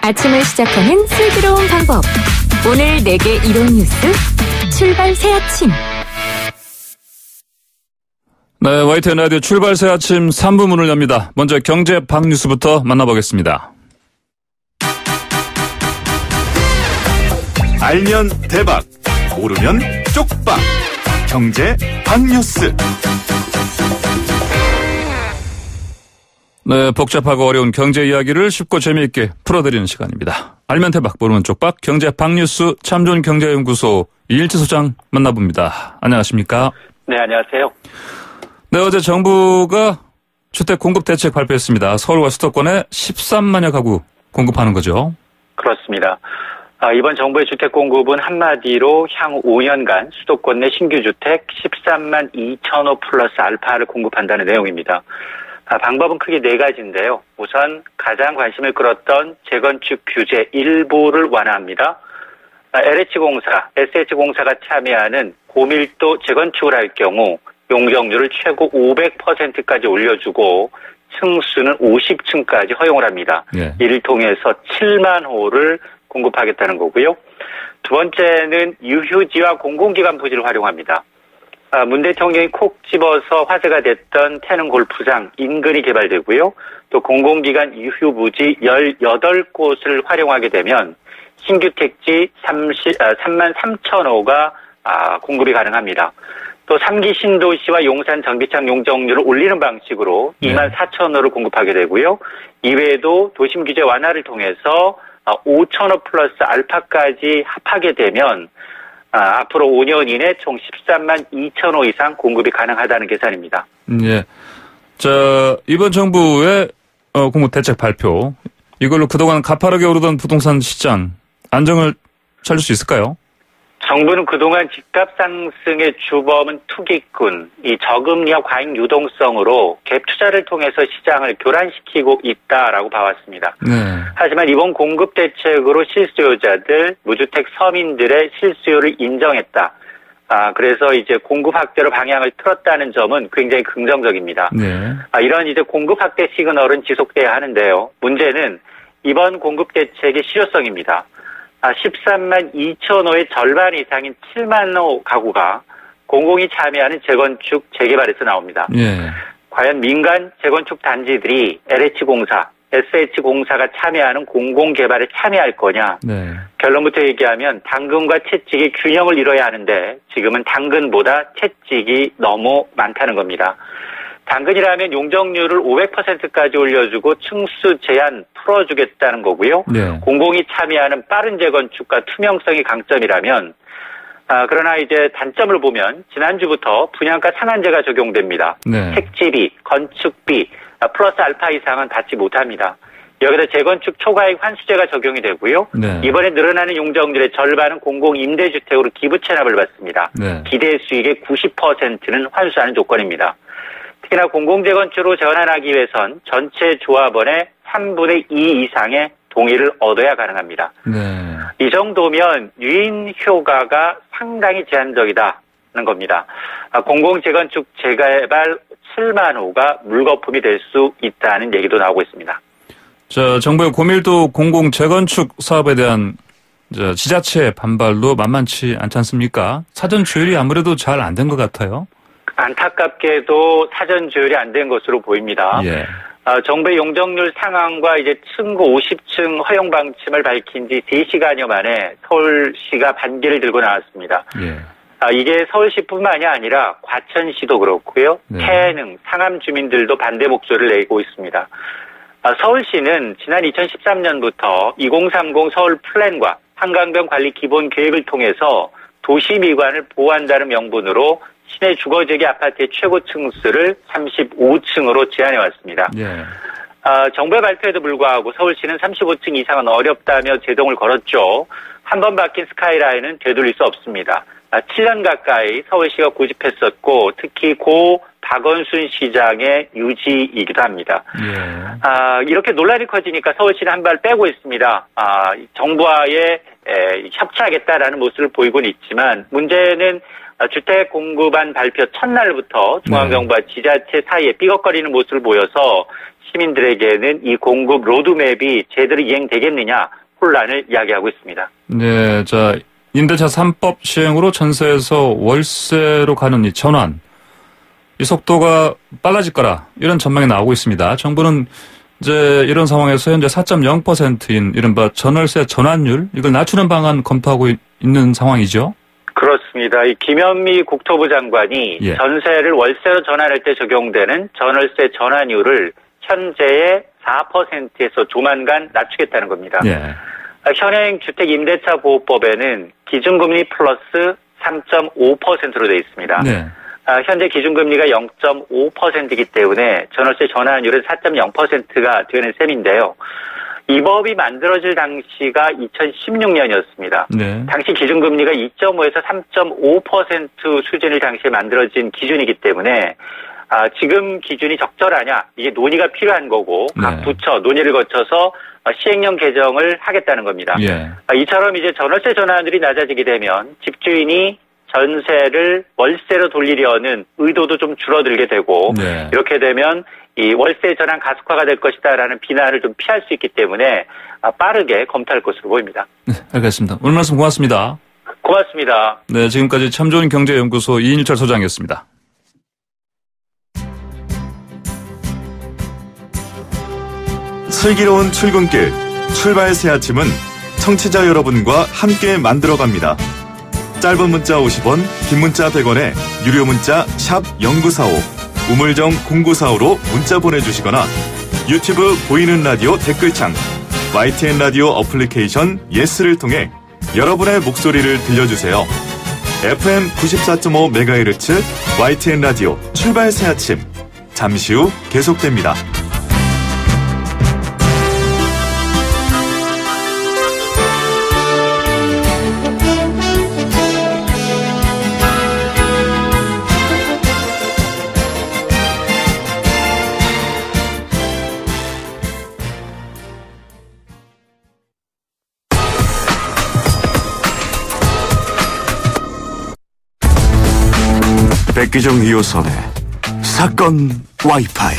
아침을 시작하는 슬기로운 방법. 오늘 내게 이론 뉴스 출발 새 아침. 네, YTN 라디오 출발 새 아침 3부 문을 엽니다. 먼저 경제 박 뉴스부터 만나보겠습니다. 알면 대박, 모르면 쪽박. 경제 박 뉴스. 네, 복잡하고 어려운 경제 이야기를 쉽고 재미있게 풀어드리는 시간입니다. 알면 대박, 모르면 쪽박, 경제 박 뉴스 참존경제연구소 이일치 소장 만나봅니다. 안녕하십니까? 네, 안녕하세요. 네, 어제 정부가 주택 공급 대책 발표했습니다. 서울과 수도권에 13만여 가구 공급하는 거죠? 그렇습니다. 이번 정부의 주택 공급은 한마디로 향후 5년간 수도권 내 신규 주택 13만 2천 호 플러스 알파를 공급한다는 내용입니다. 방법은 크게 네 가지인데요. 우선 가장 관심을 끌었던 재건축 규제 일부를 완화합니다. LH공사, SH공사가 참여하는 고밀도 재건축을 할 경우 용적률을 최고 500%까지 올려주고 층수는 50층까지 허용을 합니다. 네. 이를 통해서 7만 호를 공급하겠다는 거고요. 두 번째는 유휴지와 공공기관 부지를 활용합니다. 문 대통령이 콕 집어서 화제가 됐던 태릉 골프장 인근이 개발되고요. 또 공공기관 유휴부지 18곳을 활용하게 되면 신규 택지 3만 3천 호가 공급이 가능합니다. 또 3기 신도시와 용산 전기장 용적률을 올리는 방식으로 2만 4천 호를 공급하게 되고요. 이외에도 도심 규제 완화를 통해서 5천 호 플러스 알파까지 합하게 되면 앞으로 5년 이내 총 13만 2천 호 이상 공급이 가능하다는 계산입니다. 예. 자, 이번 정부의 공급 대책 발표, 이걸로 그동안 가파르게 오르던 부동산 시장 안정을 찾을 수 있을까요? 정부는 그동안 집값 상승의 주범은 투기꾼, 이 저금리와 과잉 유동성으로 갭 투자를 통해서 시장을 교란시키고 있다라고 봐왔습니다. 네. 하지만 이번 공급 대책으로 실수요자들, 무주택 서민들의 실수요를 인정했다. 그래서 이제 공급 확대로 방향을 틀었다는 점은 굉장히 긍정적입니다. 네. 이런 이제 공급 확대 시그널은 지속돼야 하는데요. 문제는 이번 공급 대책의 실효성입니다. 13만 2천 호의 절반 이상인 7만 호 가구가 공공이 참여하는 재건축 재개발에서 나옵니다. 예. 과연 민간 재건축 단지들이 LH공사, SH공사가 참여하는 공공개발에 참여할 거냐. 네. 결론부터 얘기하면 당근과 채찍의 균형을 이뤄야 하는데 지금은 당근보다 채찍이 너무 많다는 겁니다. 당근이라면 용적률을 500%까지 올려주고 층수 제한 풀어주겠다는 거고요. 네. 공공이 참여하는 빠른 재건축과 투명성이 강점이라면 그러나 이제 단점을 보면 지난주부터 분양가 상한제가 적용됩니다. 네. 택지비, 건축비 플러스 알파 이상은 받지 못합니다. 여기다 재건축 초과이익 환수제가 적용이 되고요. 네. 이번에 늘어나는 용적률의 절반은 공공임대주택으로 기부 체납을 받습니다. 네. 기대 수익의 90%는 환수하는 조건입니다. 특히나 공공재건축으로 전환하기 위해선 전체 조합원의 3분의 2 이상의 동의를 얻어야 가능합니다. 네. 이 정도면 유인 효과가 상당히 제한적이다는 겁니다. 공공재건축 재개발 7만 호가 물거품이 될 수 있다는 얘기도 나오고 있습니다. 자, 정부의 고밀도 공공재건축 사업에 대한 지자체 반발도 만만치 않지 않습니까? 사전 조율이 아무래도 잘 안 된 것 같아요. 안타깝게도 사전 조율이 안 된 것으로 보입니다. 예. 정부의 용적률 상한과 이제 층고 50층 허용 방침을 밝힌 지 3시간여 만에 서울시가 반기를 들고 나왔습니다. 예. 이게 서울시뿐만이 아니라 과천시도 그렇고요. 네. 태릉, 상암 주민들도 반대 목소리를 내고 있습니다. 서울시는 지난 2013년부터 2030 서울 플랜과 한강변 관리 기본 계획을 통해서 도시 미관을 보호한다는 명분으로 시내 주거지역의 아파트의 최고 층수를 35층으로 제한해 왔습니다. 예. 정부의 발표에도 불구하고 서울시는 35층 이상은 어렵다며 제동을 걸었죠. 한 번 바뀐 스카이라인은 되돌릴 수 없습니다. 7년 가까이 서울시가 고집했었고 특히 고 박원순 시장의 유지이기도 합니다. 예. 이렇게 논란이 커지니까 서울시는 한 발 빼고 있습니다. 정부와의 협치하겠다라는 모습을 보이고는 있지만 문제는 주택 공급안 발표 첫날부터 중앙정부와 지자체 사이에 삐걱거리는 모습을 보여서 시민들에게는 이 공급 로드맵이 제대로 이행되겠느냐 혼란을 이야기하고 있습니다. 네, 자 임대차 3법 시행으로 전세에서 월세로 가는 이 전환, 이 속도가 빨라질 거라 이런 전망이 나오고 있습니다. 정부는 이제 이런 상황에서 현재 4.0%인 이른바 전월세 전환율 이걸 낮추는 방안 검토하고 있는 상황이죠. 그렇습니다. 이 김현미 국토부 장관이 전세를 월세로 전환할 때 적용되는 전월세 전환율을 현재의 4%에서 조만간 낮추겠다는 겁니다. 현행 주택임대차보호법에는 기준금리 플러스 3.5%로 되어 있습니다. 현재 기준금리가 0.5%이기 때문에 전월세 전환율은 4.0%가 되는 셈인데요. 이 법이 만들어질 당시가 2016년이었습니다. 당시 기준금리가 2.5에서 3.5% 수준일 당시에 만들어진 기준이기 때문에 지금 기준이 적절하냐 이게 논의가 필요한 거고 각 부처 논의를 거쳐서 시행령 개정을 하겠다는 겁니다. 이처럼 이제 전월세 전환율이 낮아지게 되면 집주인이 전세를 월세로 돌리려는 의도도 좀 줄어들게 되고 이렇게 되면 이 월세 전환 가속화가 될 것이다라는 비난을 좀 피할 수 있기 때문에 빠르게 검토할 것으로 보입니다. 네, 알겠습니다. 오늘 말씀 고맙습니다. 고맙습니다. 네, 지금까지 참 좋은 경제연구소 이인철 소장이었습니다. 슬기로운 출근길, 출발 새 아침은 청취자 여러분과 함께 만들어갑니다. 짧은 문자 50원, 긴 문자 100원에 유료 문자 샵 0945, 우물정 0945로 문자 보내주시거나 유튜브 보이는 라디오 댓글창, YTN 라디오 어플리케이션 예스를 통해 여러분의 목소리를 들려주세요. FM 94.5MHz YTN 라디오 출발 새 아침, 잠시 후 계속됩니다. 백기정 2호선의 사건 와이파일.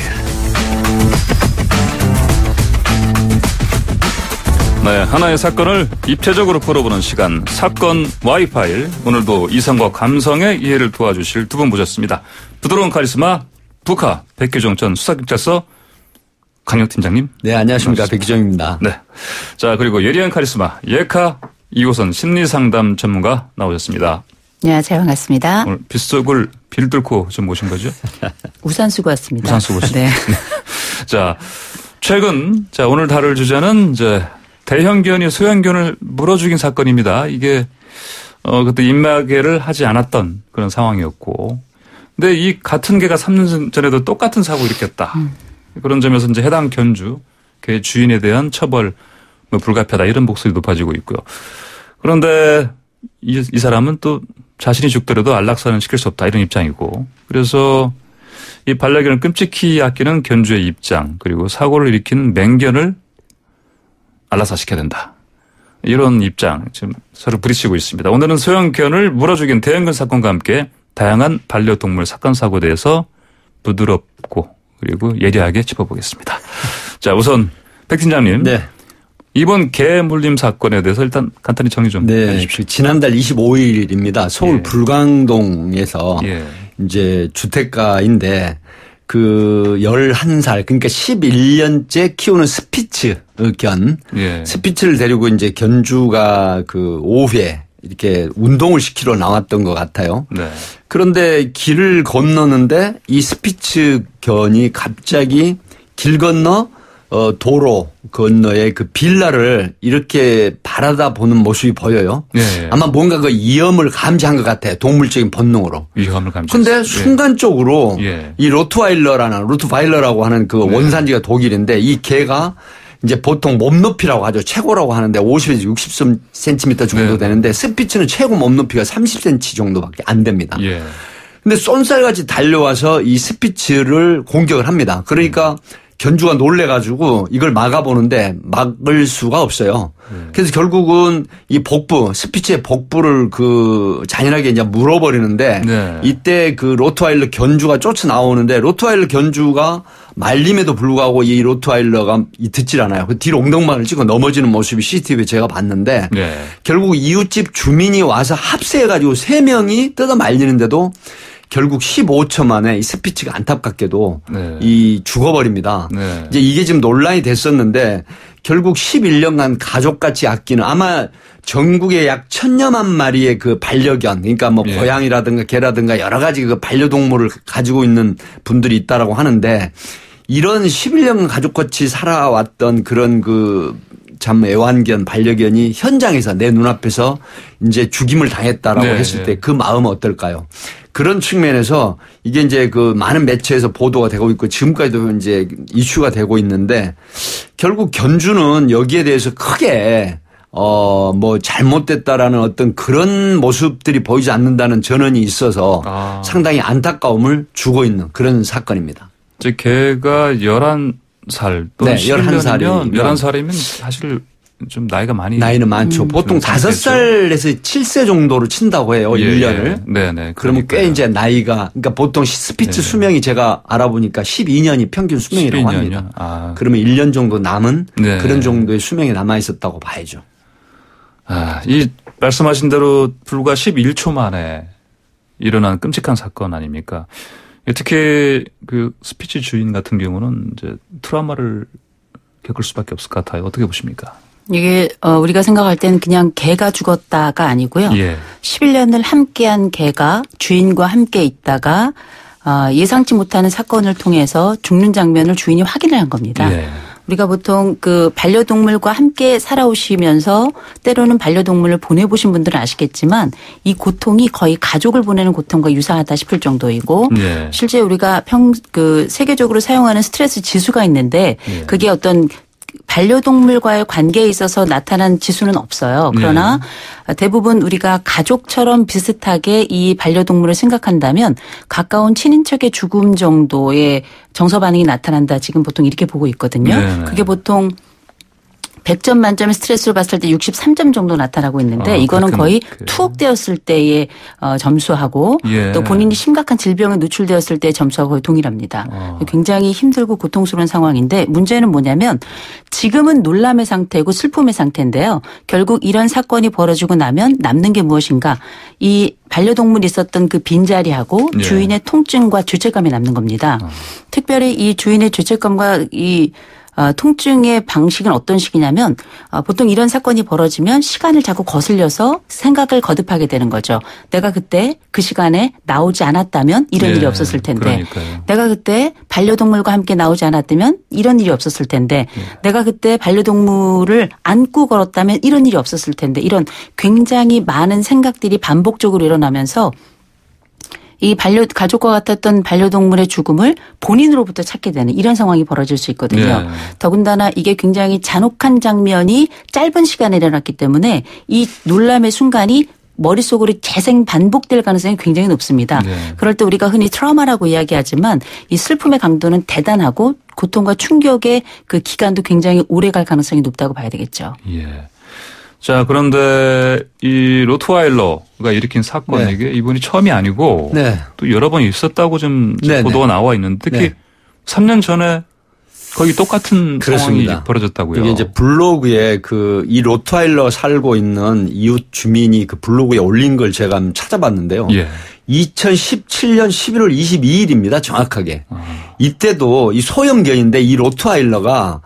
네, 하나의 사건을 입체적으로 풀어보는 시간, 사건 와이파일. 오늘도 이성과 감성의 이해를 도와주실 두 분 모셨습니다. 부드러운 카리스마 부카 백기정 전 수사경찰서 강력 팀장님. 네, 안녕하십니까. 백기정입니다. 네, 자 그리고 예리한 카리스마 예카 2호선 심리상담 전문가 나오셨습니다. 안녕하세요. 반갑습니다. 오늘 빗속을 비를 뚫고 좀 모신 거죠? 우산 쓰고 왔습니다. 우산 쓰고 오신. 네. 자, 최근, 오늘 다룰 주제는 이제 대형견이 소형견을 물어 죽인 사건입니다. 이게, 그때 입마개를 하지 않았던 그런 상황이었고. 근데 이 같은 개가 3년 전에도 똑같은 사고 일으켰다. 그런 점에서 이제 해당 견주, 개 주인에 대한 처벌, 불가피하다 이런 목소리 높아지고 있고요. 그런데 이 사람은 또 자신이 죽더라도 안락사는 시킬 수 없다 이런 입장이고, 그래서 이 반려견을 끔찍히 아끼는 견주의 입장, 그리고 사고를 일으킨 맹견을 안락사시켜야 된다 이런 입장 지금 서로 부딪히고 있습니다. 오늘은 소형견을 물어 죽인 대형견 사건과 함께 다양한 반려동물 사건 사고에 대해서 부드럽고 그리고 예리하게 짚어보겠습니다. 자, 우선 백 팀장님. 네. 이번 개 물림 사건에 대해서 일단 간단히 정리 좀 해주십시오. 지난달 25일입니다. 서울 불광동에서 이제 주택가인데 그 11살 그러니까 11년째 키우는 스피츠 견 스피츠를 데리고 이제 견주가 그 오후에 이렇게 운동을 시키러 나왔던 것 같아요. 그런데 길을 건너는데 이 스피츠 견이 갑자기 길 건너 도로 건너에 그 빌라를 이렇게 바라다 보는 모습이 보여요. 아마 뭔가 그 위험을 감지한 것 같아요. 동물적인 본능으로. 위험을 감지했어요. 그런데 순간적으로 이 로트바일러라고 하는 그 원산지가 독일인데 이 개가 이제 보통 몸 높이라고 하죠. 최고라고 하는데 50에서 60cm 정도 되는데 스피츠는 최고 몸 높이가 30cm 정도밖에 안 됩니다. 근데 쏜살같이 달려와서 이 스피츠를 공격을 합니다. 그러니까 견주가 놀래가지고 이걸 막아보는데 막을 수가 없어요. 그래서 결국은 이 복부, 스피츠의 복부를 그 잔인하게 이제 물어버리는데 네. 이때 그 로트와일러 견주가 쫓아 나오는데 로트와일러 견주가 말림에도 불구하고 이 로트와일러가 듣질 않아요. 그 뒤로 엉덩방을 찍고 넘어지는 모습이 CCTV에 제가 봤는데 네. 결국 이웃집 주민이 와서 합세해가지고 3명이 뜯어 말리는데도 결국 15초 만에 이 스피츠가 안타깝게도 네. 이 죽어버립니다. 네. 이제 이게 지금 논란이 됐었는데 결국 11년간 가족같이 아끼는 아마 전국에 약 1000여만 마리의 그 반려견 그러니까 뭐 네. 고양이라든가 개라든가 여러 가지 그 반려동물을 가지고 있는 분들이 있다라고 하는데 이런 11년간 가족같이 살아왔던 그런 그 참 애완견 반려견이 현장에서 내 눈앞에서 이제 죽임을 당했다라고 네. 했을 때 그 마음은 어떨까요? 그런 측면에서 이게 이제 그 많은 매체에서 보도가 되고 있고 지금까지도 이제 이슈가 되고 있는데 결국 견주는 여기에 대해서 크게 뭐 잘못됐다라는 어떤 그런 모습들이 보이지 않는다는 전언이 있어서 상당히 안타까움을 주고 있는 그런 사건입니다. 이제 걔가 11살 또 네, 11살이면 사실 좀 나이는 많죠. 보통 5살에서 7세 정도로 친다고 해요. 예, 1년을. 네네. 그러면 꽤 이제 나이가 그러니까 보통 스피츠 네. 수명이 제가 알아보니까 12년이 평균 수명이라고 12년이요? 합니다. 그러면 1년 정도 남은 네. 그런 정도의 수명이 남아 있었다고 봐야죠. 이 말씀하신 대로 불과 11초 만에 일어난 끔찍한 사건 아닙니까? 특히 그 스피츠 주인 같은 경우는 이제 트라우마를 겪을 수밖에 없을 것 같아요. 어떻게 보십니까? 이게 우리가 생각할 때는 그냥 개가 죽었다가 아니고요. 예. 11년을 함께한 개가 주인과 함께 있다가 예상치 못하는 사건을 통해서 죽는 장면을 주인이 확인을 한 겁니다. 예. 우리가 보통 그 반려동물과 함께 살아오시면서 때로는 반려동물을 보내보신 분들은 아시겠지만 이 고통이 거의 가족을 보내는 고통과 유사하다 싶을 정도이고 예. 실제 우리가 세계적으로 사용하는 스트레스 지수가 있는데 예. 그게 어떤 반려동물과의 관계에 있어서 나타난 지수는 없어요. 그러나 대부분 우리가 가족처럼 비슷하게 이 반려동물을 생각한다면 가까운 친인척의 죽음 정도의 정서 반응이 나타난다. 지금 보통 이렇게 보고 있거든요. 네네. 그게 보통 100점 만점의 스트레스를 봤을 때 63점 정도 나타나고 있는데 이거는 거의 투옥되었을 때의 점수하고 예. 또 본인이 심각한 질병에 노출되었을 때의 점수하고 거의 동일합니다. 굉장히 힘들고 고통스러운 상황인데 문제는 뭐냐면 지금은 놀람의 상태고 슬픔의 상태인데요. 결국 이런 사건이 벌어지고 나면 남는 게 무엇인가. 이 반려동물이 있었던 그 빈자리하고 예. 주인의 통증과 죄책감이 남는 겁니다. 특별히 이 주인의 죄책감과 이 통증의 방식은 어떤 식이냐면 보통 이런 사건이 벌어지면 시간을 자꾸 거슬려서 생각을 거듭하게 되는 거죠. 내가 그때 그 시간에 나오지 않았다면 이런 예, 일이 없었을 텐데 그러니까요. 내가 그때 반려동물과 함께 나오지 않았다면 이런 일이 없었을 텐데 내가 그때 반려동물을 안고 걸었다면 이런 일이 없었을 텐데 이런 굉장히 많은 생각들이 반복적으로 일어나면서 이 가족과 같았던 반려동물의 죽음을 본인으로부터 찾게 되는 이런 상황이 벌어질 수 있거든요. 네. 더군다나 이게 굉장히 잔혹한 장면이 짧은 시간에 일어났기 때문에 이 놀람의 순간이 머릿속으로 재생 반복될 가능성이 굉장히 높습니다. 네. 그럴 때 우리가 흔히 트라우마라고 이야기하지만 이 슬픔의 강도는 대단하고 고통과 충격의 그 기간도 굉장히 오래 갈 가능성이 높다고 봐야 되겠죠. 예. 자, 그런데 이 로트와일러가 일으킨 사건 이게 이번이 처음이 아니고 네. 또 여러 번 있었다고 좀 보도가 나와 있는데 특히 3년 전에 거의 똑같은 그렇습니다. 상황이 벌어졌다고요. 이게 이제 블로그에 이 로트와일러 살고 있는 이웃 주민이 그 블로그에 올린 걸 제가 찾아봤는데요. 예. 2017년 11월 22일입니다. 정확하게. 이때도 이 소형견인데 이 로트와일러가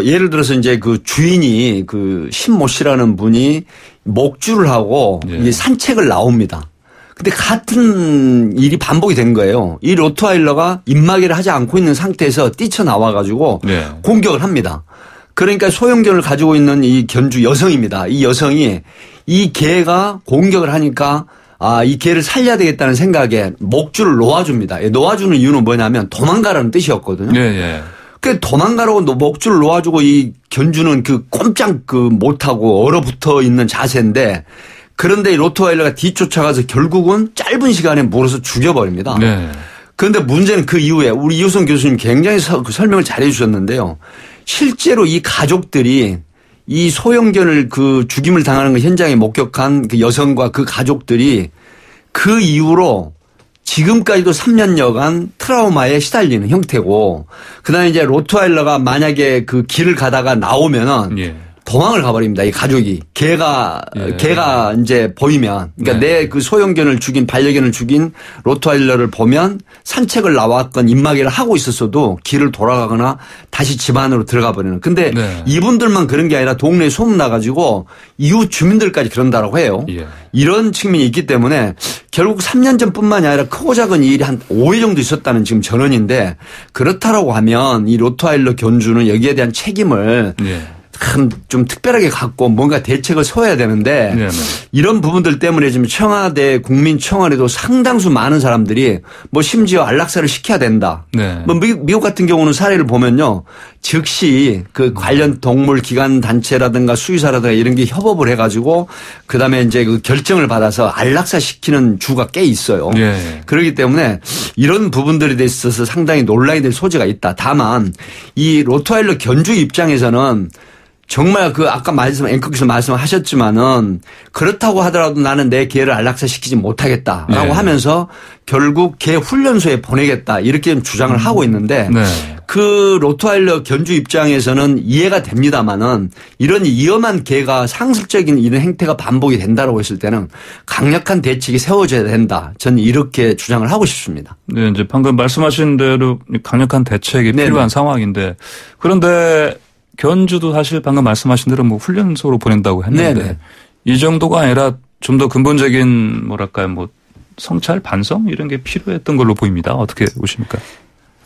예를 들어서 이제 그 주인이 그 신모 씨라는 분이 목줄을 하고 이제 산책을 나옵니다. 근데 같은 일이 반복이 된 거예요. 이 로트와일러가 입마개를 하지 않고 있는 상태에서 뛰쳐나와가지고 공격을 합니다. 그러니까 소형견을 가지고 있는 이 견주 여성입니다. 이 여성이 이 개가 공격을 하니까 이 개를 살려야 되겠다는 생각에 목줄을 놓아줍니다. 놓아주는 이유는 뭐냐면 도망가라는 뜻이었거든요. 그 도망가라고 목줄을 놓아주고 이 견주는 꼼짝 못하고 얼어붙어 있는 자세인데 그런데 이 로트와일러가 뒤쫓아가서 결국은 짧은 시간에 물어서 죽여버립니다. 그런데 문제는 그 이후에 우리 이호선 교수님 굉장히 설명을 잘해 주셨는데요. 실제로 이 가족들이 이 소형견을 그 죽임을 당하는 그 현장에 목격한 그 여성과 그 가족들이 그 이후로 지금까지도 3년여간 트라우마에 시달리는 형태고, 그다음에 이제 로트와일러가 만약에 그 길을 가다가 나오면은 예. 도망을 가버립니다. 이 가족이. 개가 이제 보이면. 그러니까 네. 내 그 소형견을 죽인, 반려견을 죽인 로트와일러를 보면 산책을 나왔건 입마개를 하고 있었어도 길을 돌아가거나 다시 집 안으로 들어가 버리는. 근데 네. 이분들만 그런 게 아니라 동네에 소문나가지고 이웃 주민들까지 그런다라고 해요. 예. 이런 측면이 있기 때문에 결국 3년 전뿐만이 아니라 크고 작은 일이 한 5회 정도 있었다는 지금 전언인데, 그렇다라고 하면 이 로트와일러 견주는 여기에 대한 책임을 예. 참 좀 특별하게 갖고 뭔가 대책을 세워야 되는데 네네. 이런 부분들 때문에 지금 청와대 국민청원에도 상당수 많은 사람들이 뭐 심지어 안락사를 시켜야 된다. 네. 뭐 미국 같은 경우는 사례를 보면요. 즉시 그 관련 동물 기관 단체라든가 수의사라든가 이런 게 협업을 해가지고 그다음에 이제 그 결정을 받아서 안락사 시키는 주가 꽤 있어요. 네. 그렇기 때문에 이런 부분들에 대해서 상당히 논란이 될 소지가 있다. 다만 이 로트와일러 견주 입장에서는 정말 그 아까 앵커께서 말씀하셨지만은 그렇다고 하더라도 나는 내 개를 안락사 시키지 못하겠다라고 네. 하면서 결국 개 훈련소에 보내겠다 이렇게 주장을 하고 있는데 네. 그 로트와일러 견주 입장에서는 이해가 됩니다만은 이런 위험한 개가 상습적인 이런 행태가 반복이 된다라고 했을 때는 강력한 대책이 세워져야 된다. 저는 이렇게 주장을 하고 싶습니다. 네, 이제 방금 말씀하신 대로 강력한 대책이 네네. 필요한 상황인데, 그런데 견주도 사실 방금 말씀하신 대로 뭐 훈련소로 보낸다고 했는데 네네. 이 정도가 아니라 좀 더 근본적인 뭐랄까요, 뭐 성찰 반성 이런 게 필요했던 걸로 보입니다. 어떻게 보십니까?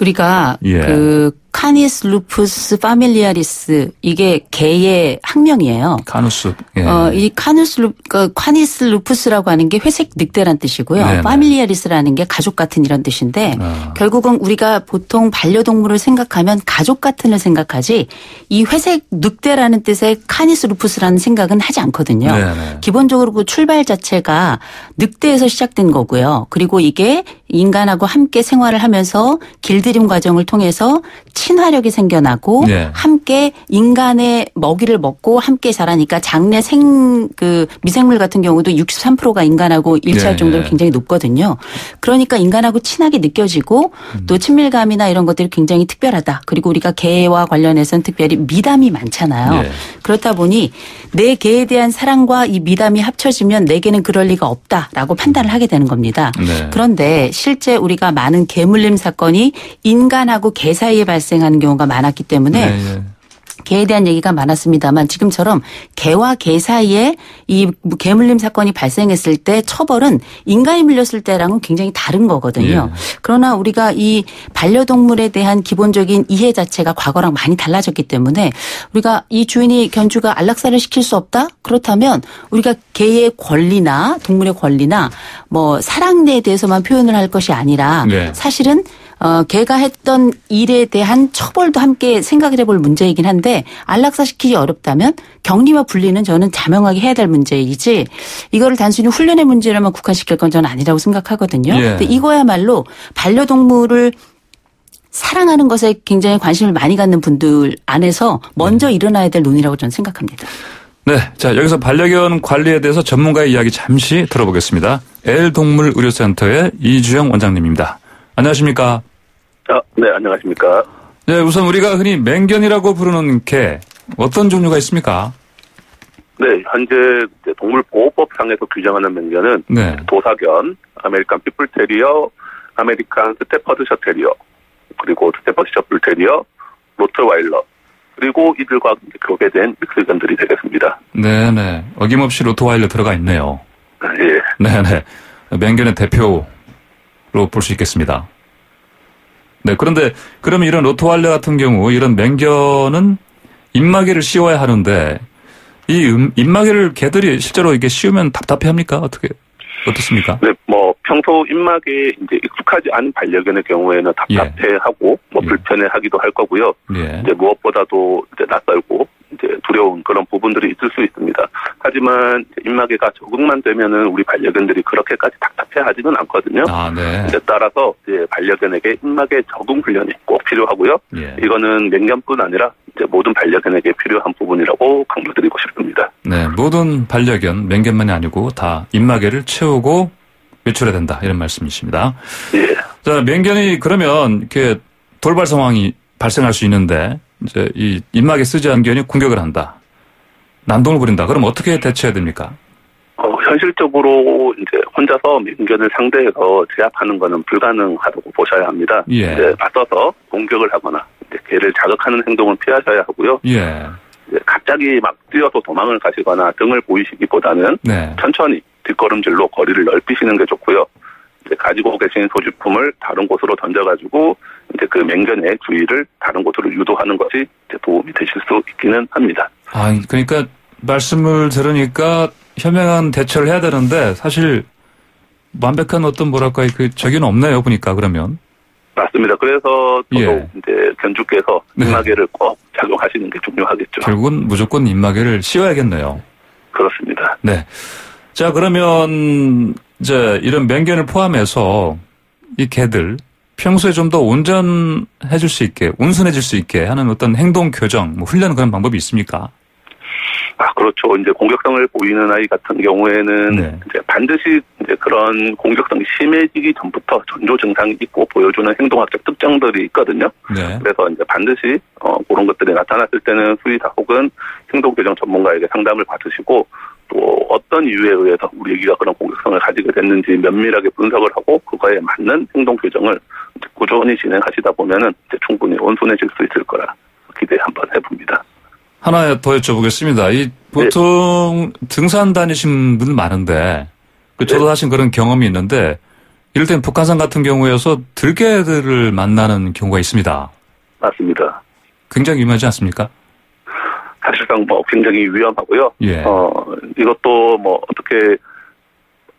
우리가 예. 그 카니스 루푸스 파밀리아리스 이게 개의 학명이에요. 카누스. 예. 이 카니스 루푸스라고 하는 게 회색 늑대란 뜻이고요. 네네. 파밀리아리스라는 게 가족 같은 이런 뜻인데 결국은 우리가 보통 반려동물을 생각하면 가족 같은을 생각하지 이 회색 늑대라는 뜻의 카니스 루푸스라는 생각은 하지 않거든요. 네네. 기본적으로 그 출발 자체가 늑대에서 시작된 거고요. 그리고 이게 인간하고 함께 생활을 하면서 길들임 과정을 통해서 친화력이 생겨나고 네. 함께 인간의 먹이를 먹고 함께 자라니까 장내 미생물 같은 경우도 63%가 인간하고 일치할 네. 정도로 굉장히 높거든요. 그러니까 인간하고 친하게 느껴지고 또 친밀감이나 이런 것들이 굉장히 특별하다. 그리고 우리가 개와 관련해서는 특별히 미담이 많잖아요. 네. 그렇다 보니 내 개에 대한 사랑과 이 미담이 합쳐지면 내게는 그럴 리가 없다라고 판단을 하게 되는 겁니다. 네. 그런데 실제 우리가 많은 개 물림 사건이 인간하고 개 사이에 발생하는 경우가 많았기 때문에 네. 개에 대한 얘기가 많았습니다만 지금처럼 개와 개 사이에 이 개 물림 사건이 발생했을 때 처벌은 인간이 물렸을 때랑은 굉장히 다른 거거든요. 예. 그러나 우리가 이 반려동물에 대한 기본적인 이해 자체가 과거랑 많이 달라졌기 때문에 우리가 이 주인이 견주가 안락사를 시킬 수 없다? 그렇다면 우리가 개의 권리나 동물의 권리나 뭐 사랑에 대해서만 표현을 할 것이 아니라 네. 사실은 개가 했던 일에 대한 처벌도 함께 생각을 해볼 문제이긴 한데 안락사 시키기 어렵다면 격리와 분리는 저는 자명하게 해야 될 문제이지 이거를 단순히 훈련의 문제로만 국한시킬 건 저는 아니라고 생각하거든요. 예. 근데 이거야말로 반려동물을 사랑하는 것에 굉장히 관심을 많이 갖는 분들 안에서 먼저 일어나야 될 논의라고 저는 생각합니다. 네. 자, 여기서 반려견 관리에 대해서 전문가의 이야기 잠시 들어보겠습니다. L동물의료센터의 이주영 원장님입니다. 안녕하십니까? 네, 안녕하십니까? 네, 우선 우리가 흔히 맹견이라고 부르는 개, 어떤 종류가 있습니까? 네, 현재 동물보호법상에서 규정하는 맹견은 네. 도사견, 아메리칸 피플테리어, 아메리칸 스테퍼드셔 테리어, 그리고 스테퍼드셔 풀테리어, 로트와일러, 그리고 이들과 교배된 믹스견들이 되겠습니다. 네네. 어김없이 로트와일러 들어가 있네요. 예. 네네. 맹견의 대표로 볼 수 있겠습니다. 네, 그런데 그러면 이런 로트와일러 같은 경우 이런 맹견은 입마개를 씌워야 하는데 이 입마개를 개들이 실제로 이게 씌우면 답답해합니까? 어떻습니까? 네, 뭐 평소 입마개에 이제 익숙하지 않은 반려견의 경우에는 답답해하고 예. 뭐 불편해하기도 할 거고요. 예. 이제 무엇보다도 이제 낯설고 이제 두려운 그런 부분들이 있을 수 있습니다. 하지만 입마개가 적응만 되면은 우리 반려견들이 그렇게까지 답답해하지는 않거든요. 네. 따라서 이제 반려견에게 입마개 적응 훈련이 꼭 필요하고요. 예. 이거는 맹견뿐 아니라 이제 모든 반려견에게 필요한 부분이라고 강조드리고 싶습니다. 네, 모든 반려견 맹견만이 아니고 다 입마개를 채우고 외출해야 된다 이런 말씀이십니다. 예. 자, 맹견이 그러면 이렇게 돌발 상황이 발생할 수 있는데 이제 이 입마개 쓰지 않은 견이 공격을 한다. 난동을 부린다. 그럼 어떻게 대처해야 됩니까? 현실적으로 이제 혼자서 맹견을 상대해서 제압하는 것은 불가능하다고 보셔야 합니다. 예. 이제 맞서서 공격을 하거나 이제 개를 자극하는 행동을 피하셔야 하고요. 예. 이제 갑자기 막 뛰어서 도망을 가시거나 등을 보이시기보다는 네. 천천히 뒷걸음질로 거리를 넓히시는 게 좋고요. 이제 가지고 계신 소지품을 다른 곳으로 던져가지고 이제 그 맹견의 주의를 다른 곳으로 유도하는 것이 이제 도움이 되실 수 있기는 합니다. 그러니까 말씀을 들으니까 현명한 대처를 해야 되는데 사실 완벽한 어떤 뭐랄까 그 적이는 없네요 보니까 그러면. 맞습니다. 그래서 저도 예. 이제 견주께서 입마개를 꼭 착용하시는 게 중요하겠죠. 결국은 무조건 입마개를 씌워야겠네요. 그렇습니다. 네. 자 그러면 이제 이런 맹견을 포함해서 이 개들 평소에 좀 더 온전해질 수 있게, 온순해질 수 있게 하는 어떤 행동 교정, 훈련 그런 방법이 있습니까? 그렇죠. 이제 공격성을 보이는 아이 같은 경우에는 네. 이제 반드시 이제 그런 공격성이 심해지기 전부터 전조 증상이 있고 보여주는 행동학적 특징들이 있거든요. 네. 그래서 이제 반드시 그런 것들이 나타났을 때는 수의사 혹은 행동 교정 전문가에게 상담을 받으시고 또 어떤 이유에 의해서 우리 애기가 그런 공격성을 가지게 됐는지 면밀하게 분석을 하고 그거에 맞는 행동 교정을 꾸준히 진행하시다 보면은 이제 충분히 온순해질 수 있을 거라 기대 한번 해봅니다. 하나 더 여쭤보겠습니다. 보통 등산 다니신 분 많은데, 저도 사실 그런 경험이 있는데, 이럴 땐 북한산 같은 경우에서 들개들을 만나는 경우가 있습니다. 맞습니다. 굉장히 위험하지 않습니까? 사실상 굉장히 위험하고요. 예. 이것도 어떻게,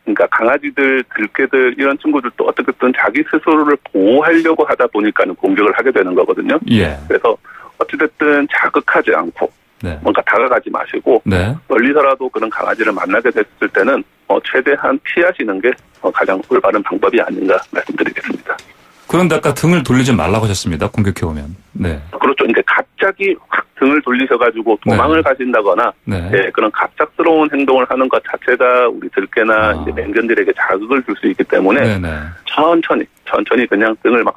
그러니까 강아지들, 들개들 이런 친구들도 어떻게든 자기 스스로를 보호하려고 하다 보니까는 공격을 하게 되는 거거든요. 예. 그래서 어찌됐든 자극하지 않고 네. 뭔가 다가가지 마시고 네. 멀리서라도 그런 강아지를 만나게 됐을 때는 최대한 피하시는 게 가장 올바른 방법이 아닌가 말씀드리겠습니다. 그런데 아까 등을 돌리지 말라고 하셨습니다. 공격해오면. 네. 그렇죠. 이제 갑자기 확 등을 돌리셔가지고 도망을 가신다거나 그런 갑작스러운 행동을 하는 것 자체가 우리 들개나 이제 맹견들에게 자극을 줄 수 있기 때문에 천천히 그냥 등을 막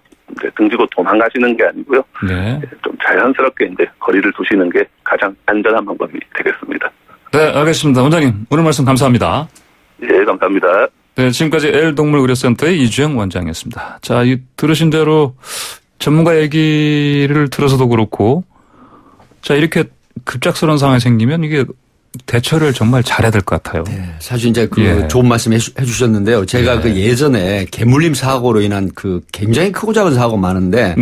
등지고 도망가시는 게 아니고요. 네. 좀 자연스럽게 이제 거리를 두시는 게 가장 안전한 방법이 되겠습니다. 네, 알겠습니다. 원장님, 오늘 말씀 감사합니다. 예, 감사합니다. 네, 지금까지 L동물의료센터의 이주영 원장이었습니다. 자, 들으신 대로 전문가 얘기를 들어서도 그렇고, 자, 이렇게 급작스러운 상황이 생기면 이게 대처를 정말 잘해야 될 것 같아요. 네, 사실 이제 좋은 말씀 해주셨는데요. 제가 예전에 개물림 사고로 인한 굉장히 크고 작은 사고가 많은데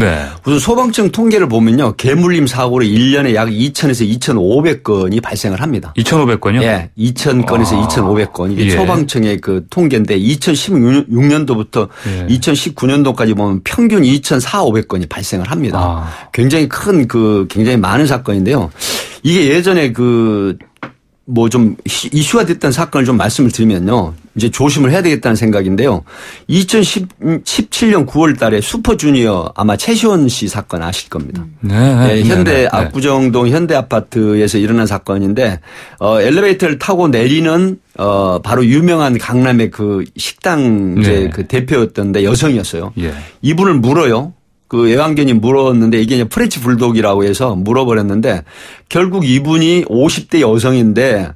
우선 소방청 통계를 보면요. 개물림 사고로 1년에 약 2,000에서 2,500건이 발생을 합니다. 2,500건이요? 예, 2,000건에서 2,500건. 이게 소방청의 통계인데 2016년도부터 2019년도까지 보면 평균 2,400~500건이 발생을 합니다. 굉장히 굉장히 많은 사건인데요. 이게 예전에 좀 이슈가 됐던 사건을 좀 말씀을 드리면요. 이제 조심을 해야 되겠다는 생각인데요. 2017년 9월 달에 슈퍼주니어 아마 최시원 씨 사건 아실 겁니다. 현대 압구정동 현대 아파트에서 일어난 사건인데 엘리베이터를 타고 내리는 바로 유명한 강남의 식당 이제 대표였던데 여성이었어요. 이분을 물어요. 애완견이 물었는데 이게 프렌치 불독이라고 해서 물어버렸는데 결국 이분이 50대 여성인데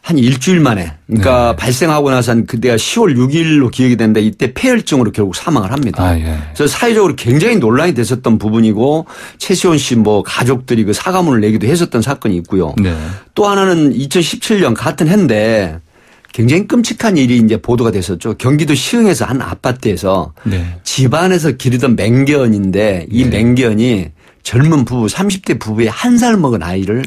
한 일주일 만에 그러니까 발생하고 나서 그때가 10월 6일로 기억이 되는데 이때 폐혈증으로 결국 사망을 합니다. 그래서 사회적으로 굉장히 논란이 됐었던 부분이고 최시원 씨 가족들이 사과문을 내기도 했었던 사건이 있고요. 또 하나는 2017년 같은 해인데 굉장히 끔찍한 일이 이제 보도가 됐었죠. 경기도 시흥에서 한 아파트에서 집안에서 기르던 맹견인데 이 맹견이 젊은 부부 30대 부부의 1살 먹은 아이를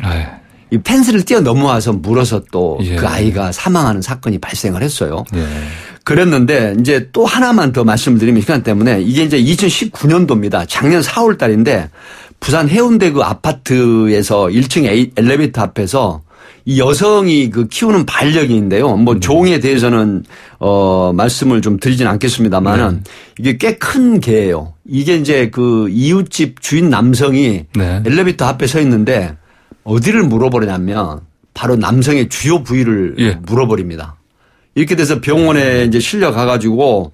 이 펜스를 뛰어넘어와서 물어서 또 그 아이가 사망하는 사건이 발생을 했어요. 그랬는데 이제 또 하나만 더 말씀을 드리면 시간 때문에 이게 이제 2019년도입니다. 작년 4월 달인데 부산 해운대 아파트에서 1층 엘리베이터 앞에서 이 여성이 그 키우는 반려견인데요. 뭐 종에 대해서는 말씀을 좀 드리진 않겠습니다만은 이게 꽤 큰 개예요. 이게 이제 그 이웃집 주인 남성이 엘리베이터 앞에 서 있는데 어디를 물어버리냐면 바로 남성의 주요 부위를 물어버립니다. 이렇게 돼서 병원에 이제 실려 가가지고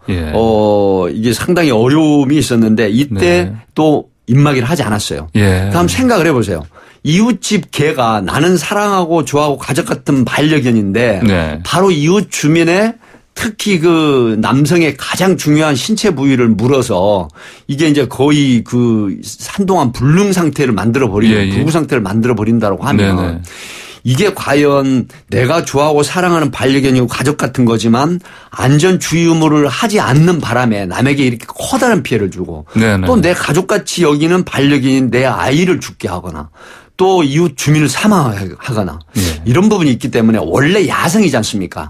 이게 상당히 어려움이 있었는데 이때 또 입마개를 하지 않았어요. 그럼 생각을 해보세요. 이웃집 개가 나는 사랑하고 좋아하고 가족 같은 반려견인데 바로 이웃 주민의 특히 그 남성의 가장 중요한 신체 부위를 물어서 이게 이제 거의 그 한동안 불능 상태를 만들어 버리는 부부 상태를 만들어 버린다고 하면 이게 과연 내가 좋아하고 사랑하는 반려견이고 가족 같은 거지만 안전주의 의무를 하지 않는 바람에 남에게 이렇게 커다란 피해를 주고 또 내 가족같이 여기는 반려견인 내 아이를 죽게 하거나 또 이웃 주민을 사망하거나 이런 부분이 있기 때문에 원래 야성이지 않습니까?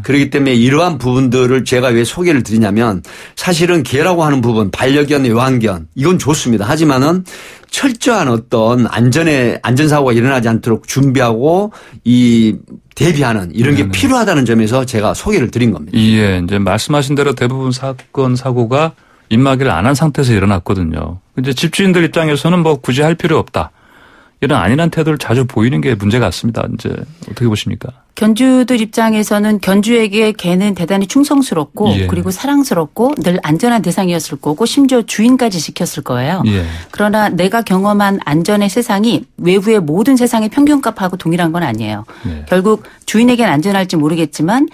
그렇기 때문에 이러한 부분들을 제가 왜 소개를 드리냐면 사실은 개라고 하는 부분 반려견, 애완견 이건 좋습니다. 하지만은 철저한 어떤 안전사고가 일어나지 않도록 준비하고 대비하는 이런 게 필요하다는 점에서 제가 소개를 드린 겁니다. 예, 이제 말씀하신 대로 대부분 사고가 입마개를 안 한 상태에서 일어났거든요. 이제 집주인들 입장에서는 뭐 굳이 할 필요 없다. 이런 안일한 태도를 자주 보이는 게 문제 같습니다. 이제 어떻게 보십니까? 견주들 입장에서는 견주에게 개는 대단히 충성스럽고 그리고 사랑스럽고 늘 안전한 대상이었을 거고 심지어 주인까지 지켰을 거예요. 그러나 내가 경험한 안전의 세상이 외부의 모든 세상의 평균값하고 동일한 건 아니에요. 결국 주인에게는 안전할지 모르겠지만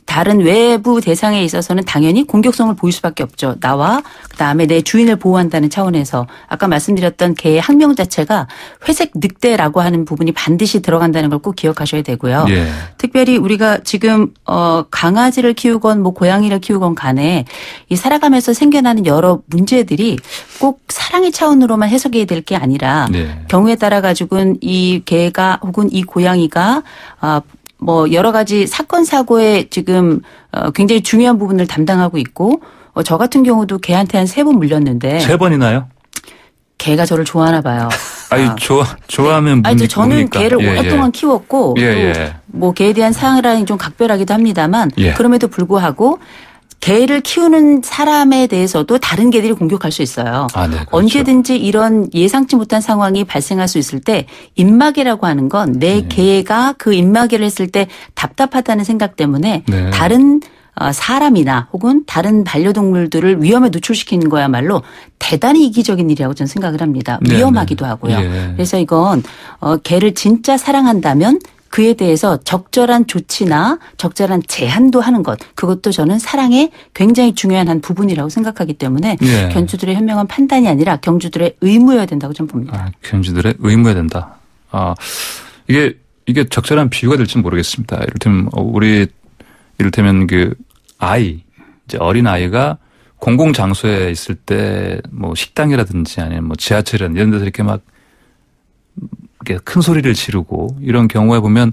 다른 외부 대상에 있어서는 당연히 공격성을 보일 수밖에 없죠. 나와 그다음에 내 주인을 보호한다는 차원에서 아까 말씀드렸던 개의 학명 자체가 회색 늑대라고 하는 부분이 반드시 들어간다는 걸 꼭 기억하셔야 되고요. 특별히 우리가 지금 강아지를 키우건 뭐 고양이를 키우건 간에 이 살아가면서 생겨나는 여러 문제들이 꼭 사랑의 차원으로만 해석해야 될 게 아니라 경우에 따라 가지고는 이 개가 혹은 이 고양이가 뭐 여러 가지 사건 사고에 지금 굉장히 중요한 부분을 담당하고 있고 저 같은 경우도 개한테 한 3번 물렸는데 3번이나요? 개가 저를 좋아하나 봐요. 아니 좋아하면 뭡니까? 저는 개를 오랫동안 키웠고 또 뭐 개에 대한 사랑이 좀 각별하기도 합니다만 그럼에도 불구하고 개를 키우는 사람에 대해서도 다른 개들이 공격할 수 있어요. 그렇죠. 언제든지 이런 예상치 못한 상황이 발생할 수 있을 때 입마개라고 하는 건 내 개가 그 입마개를 했을 때 답답하다는 생각 때문에 다른 사람이나 혹은 다른 반려동물들을 위험에 노출시키는 거야말로 대단히 이기적인 일이라고 저는 생각을 합니다. 위험하기도 하고요. 그래서 이건 개를 진짜 사랑한다면 그에 대해서 적절한 조치나 적절한 제한도 하는 것 그것도 저는 사랑의 굉장히 중요한 한 부분이라고 생각하기 때문에 견주들의 현명한 판단이 아니라 견주들의 의무여야 된다고 저는 봅니다. 견주들의 의무여야 된다. 이게 적절한 비유가 될지는 모르겠습니다. 이를테면 그 이제 어린 아이가 공공 장소에 있을 때 뭐 식당이라든지 아니면 뭐 지하철이라든지 이런 데서 이렇게 막 큰 소리를 지르고 이런 경우에 보면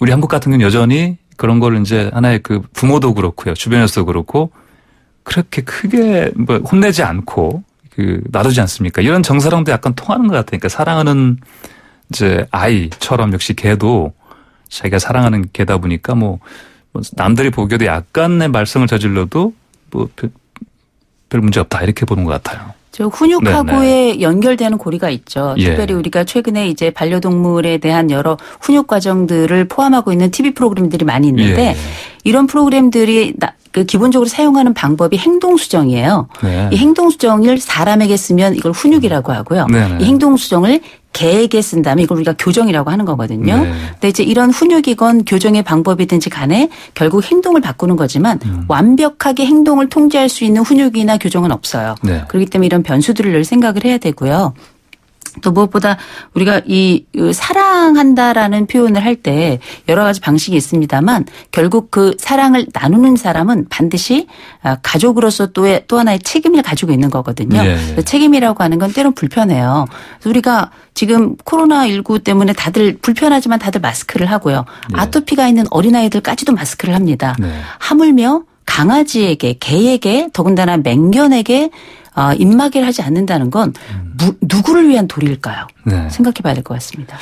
우리 한국 같은 경우는 여전히 그런 걸 이제 하나의 그 부모도 그렇고요. 주변에서도 그렇고 그렇게 크게 뭐 혼내지 않고 놔두지 않습니까? 이런 정서랑도 약간 통하는 것 같아요. 그러니까 사랑하는 이제 아이처럼 역시 개도 자기가 사랑하는 개다 보니까 뭐 남들이 보기에도 약간의 말썽을 저질러도 뭐 별 문제 없다 이렇게 보는 것 같아요. 훈육하고에 연결되는 고리가 있죠. 특별히 우리가 최근에 이제 반려동물에 대한 여러 훈육 과정들을 포함하고 있는 TV 프로그램들이 많이 있는데 이런 프로그램들이 기본적으로 사용하는 방법이 행동수정이에요. 이 행동수정을 사람에게 쓰면 이걸 훈육이라고 하고요. 이 행동수정을 개에게 쓴다면 이걸 우리가 교정이라고 하는 거거든요. 근데 이제 이런 훈육이건 교정의 방법이든지 간에 결국 행동을 바꾸는 거지만 완벽하게 행동을 통제할 수 있는 훈육이나 교정은 없어요. 그렇기 때문에 이런 변수들을 늘 생각을 해야 되고요. 또 무엇보다 우리가 이 사랑한다라는 표현을 할 때 여러 가지 방식이 있습니다만 결국 그 사랑을 나누는 사람은 반드시 가족으로서 또 하나의 책임을 가지고 있는 거거든요. 책임이라고 하는 건 때론 불편해요. 우리가 지금 코로나19 때문에 다들 불편하지만 다들 마스크를 하고요. 아토피가 있는 어린아이들까지도 마스크를 합니다. 하물며 강아지에게, 개에게, 더군다나 맹견에게 입마개를 하지 않는다는 건 누구를 위한 도리일까요? 생각해 봐야 될 것 같습니다.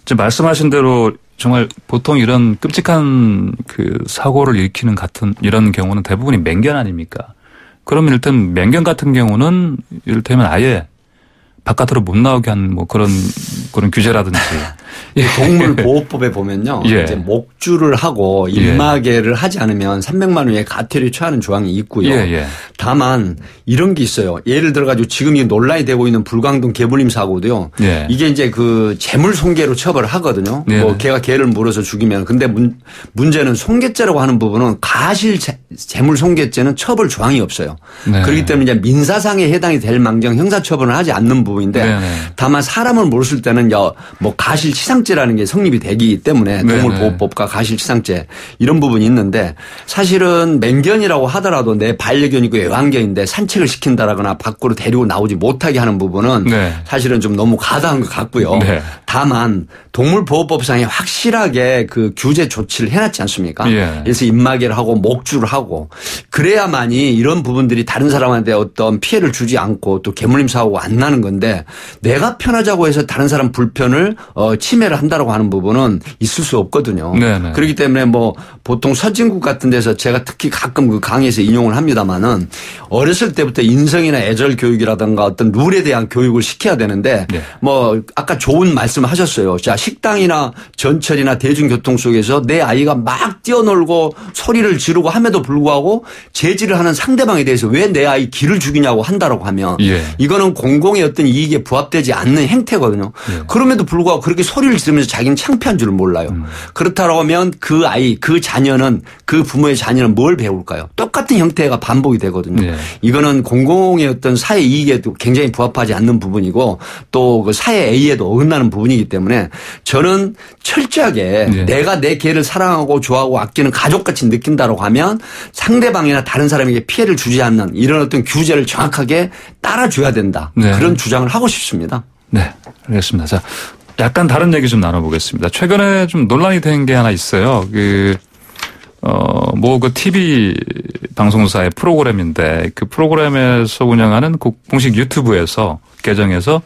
지금 말씀하신 대로 정말 보통 이런 끔찍한 그 사고를 일으키는 같은 이런 경우는 대부분이 맹견 아닙니까? 그러면 일단 맹견 같은 경우는 이를테면 아예 바깥으로 못 나오게 한 뭐 그런 규제라든지. 동물보호법에 보면요. 예. 이제 목줄을 하고 입마개를 하지 않으면 300만 원의 과태료 처하는 조항이 있고요. 예. 다만 이런 게 있어요. 예를 들어 가지고 지금 이 논란이 되고 있는 불광동 개물림 사고도요. 예. 이게 이제 그 재물 손괴로 처벌을 하거든요. 예. 뭐 개가 개를 물어서 죽이면. 근데 문제는 손괴죄라고 하는 부분은 가실 재물 손괴죄는 처벌 조항이 없어요. 네. 그렇기 때문에 이제 민사상에 해당이 될 망정 형사처벌을 하지 않는 부분인데 네네. 다만 사람을 물었을 때는 뭐 가실치상죄라는 게 성립이 되기 때문에 동물보호법과 가실치상죄 이런 부분이 있는데 사실은 맹견이라고 하더라도 내 반려견이고 애완견인데 산책을 시킨다라거나 밖으로 데리고 나오지 못하게 하는 부분은 네. 사실은 좀 너무 과다한 것 같고요. 네. 다만 동물보호법상에 확실하게 그 규제 조치를 해놨지 않습니까? 예. 그래서 입마개를 하고 목줄을 하고 그래야만이 이런 부분들이 다른 사람한테 어떤 피해를 주지 않고 또 개물림 사고가 안 나는 건데 내가 편하자고 해서 다른 사람 불편을 침해를 한다라고 하는 부분은 있을 수 없거든요. 네네. 그렇기 때문에 뭐 보통 선진국 같은 데서 제가 특히 가끔 그 강의에서 인용을 합니다마는 어렸을 때부터 인성이나 애절 교육이라든가 어떤 룰에 대한 교육을 시켜야 되는데 네. 뭐 아까 좋은 말씀을 하셨어요. 자, 식당이나 전철이나 대중교통 속에서 내 아이가 막 뛰어놀고 소리를 지르고 함에도 불구하고 제지를 하는 상대방에 대해서 왜 내 아이 기를 죽이냐고 한다라고 하면 이거는 공공의 어떤 이익에 부합되지 않는 행태거든요. 그럼에도 불구하고 그렇게 소리를 지르면서 자기는 창피한 줄을 몰라요. 그렇다고 하면 그 아이, 그 자녀는 그 부모의 자녀는 뭘 배울까요? 똑같은 형태가 반복이 되거든요. 이거는 공공의 어떤 사회 이익에도 굉장히 부합하지 않는 부분이고 또 그 사회 A에도 어긋나는 부분이기 때문에 저는 철저하게 내가 내 개를 사랑하고 좋아하고 아끼는 가족같이 느낀다고 하면 상대방이나 다른 사람에게 피해를 주지 않는 이런 어떤 규제를 정확하게 따라줘야 된다. 그런 주장을 하고 싶습니다. 네, 알겠습니다. 자, 약간 다른 얘기 좀 나눠보겠습니다. 최근에 좀 논란이 된 게 하나 있어요. 뭐 그 TV 방송사의 프로그램인데 그 프로그램에서 운영하는 공식 유튜브에서 계정에서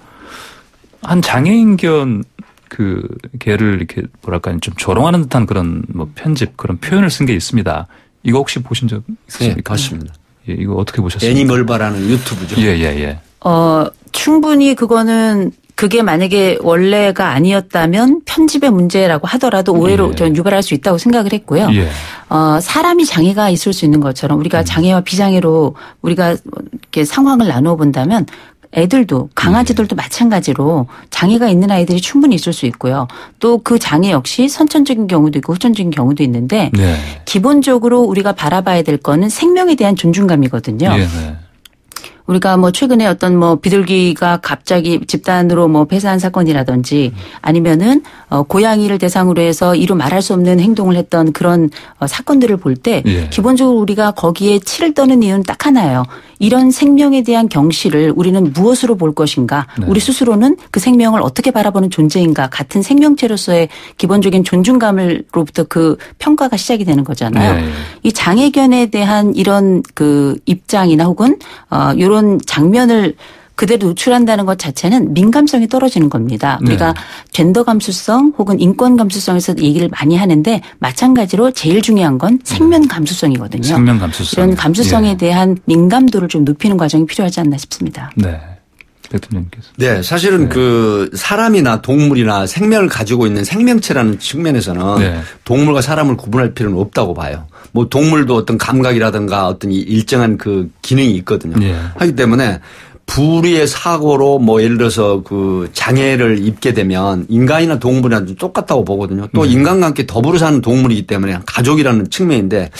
한 장애인견 그 개를 이렇게 뭐랄까 좀 조롱하는 듯한 그런 뭐 편집 그런 표현을 쓴 게 있습니다. 이거 혹시 보신 적 있으십니까? 네, 봤습니다. 예, 이거 어떻게 보셨습니까? 애니멀바라는 유튜브죠. 예. 충분히 그게 만약에 원래가 아니었다면 편집의 문제라고 하더라도 오해로 전 유발할 수 있다고 생각을 했고요. 사람이 장애가 있을 수 있는 것처럼 우리가 장애와 비장애로 우리가 이렇게 상황을 나누어 본다면 애들도 강아지들도 마찬가지로 장애가 있는 아이들이 충분히 있을 수 있고요. 또 그 장애 역시 선천적인 경우도 있고 후천적인 경우도 있는데 기본적으로 우리가 바라봐야 될 거는 생명에 대한 존중감이거든요. 우리가 뭐 최근에 어떤 뭐 비둘기가 갑자기 집단으로 뭐 폐사한 사건이라든지 아니면은 고양이를 대상으로 해서 이루 말할 수 없는 행동을 했던 그런 사건들을 볼 때 기본적으로 우리가 거기에 치를 떠는 이유는 딱 하나예요. 이런 생명에 대한 경시를 우리는 무엇으로 볼 것인가? 우리 스스로는 그 생명을 어떻게 바라보는 존재인가? 같은 생명체로서의 기본적인 존중감으로부터 그 평가가 시작이 되는 거잖아요. 이 장애견에 대한 이런 그 입장이나 혹은 이런 장면을 그대로 노출한다는 것 자체는 민감성이 떨어지는 겁니다. 우리가 젠더 감수성 혹은 인권 감수성에서 얘기를 많이 하는데 마찬가지로 제일 중요한 건 생명 감수성이거든요. 생명 감수성. 이런 감수성에 대한 민감도를 좀 높이는 과정이 필요하지 않나 싶습니다. 네. 대통령께서. 네, 사실은 그 사람이나 동물이나 생명을 가지고 있는 생명체라는 측면에서는 동물과 사람을 구분할 필요는 없다고 봐요. 뭐 동물도 어떤 감각이라든가 어떤 일정한 그 기능이 있거든요. 하기 때문에 불의의 사고로 뭐 예를 들어서 그 장애를 입게 되면 인간이나 동물이나 똑같다고 보거든요. 또 인간과 함께 더불어 사는 동물이기 때문에 가족이라는 측면인데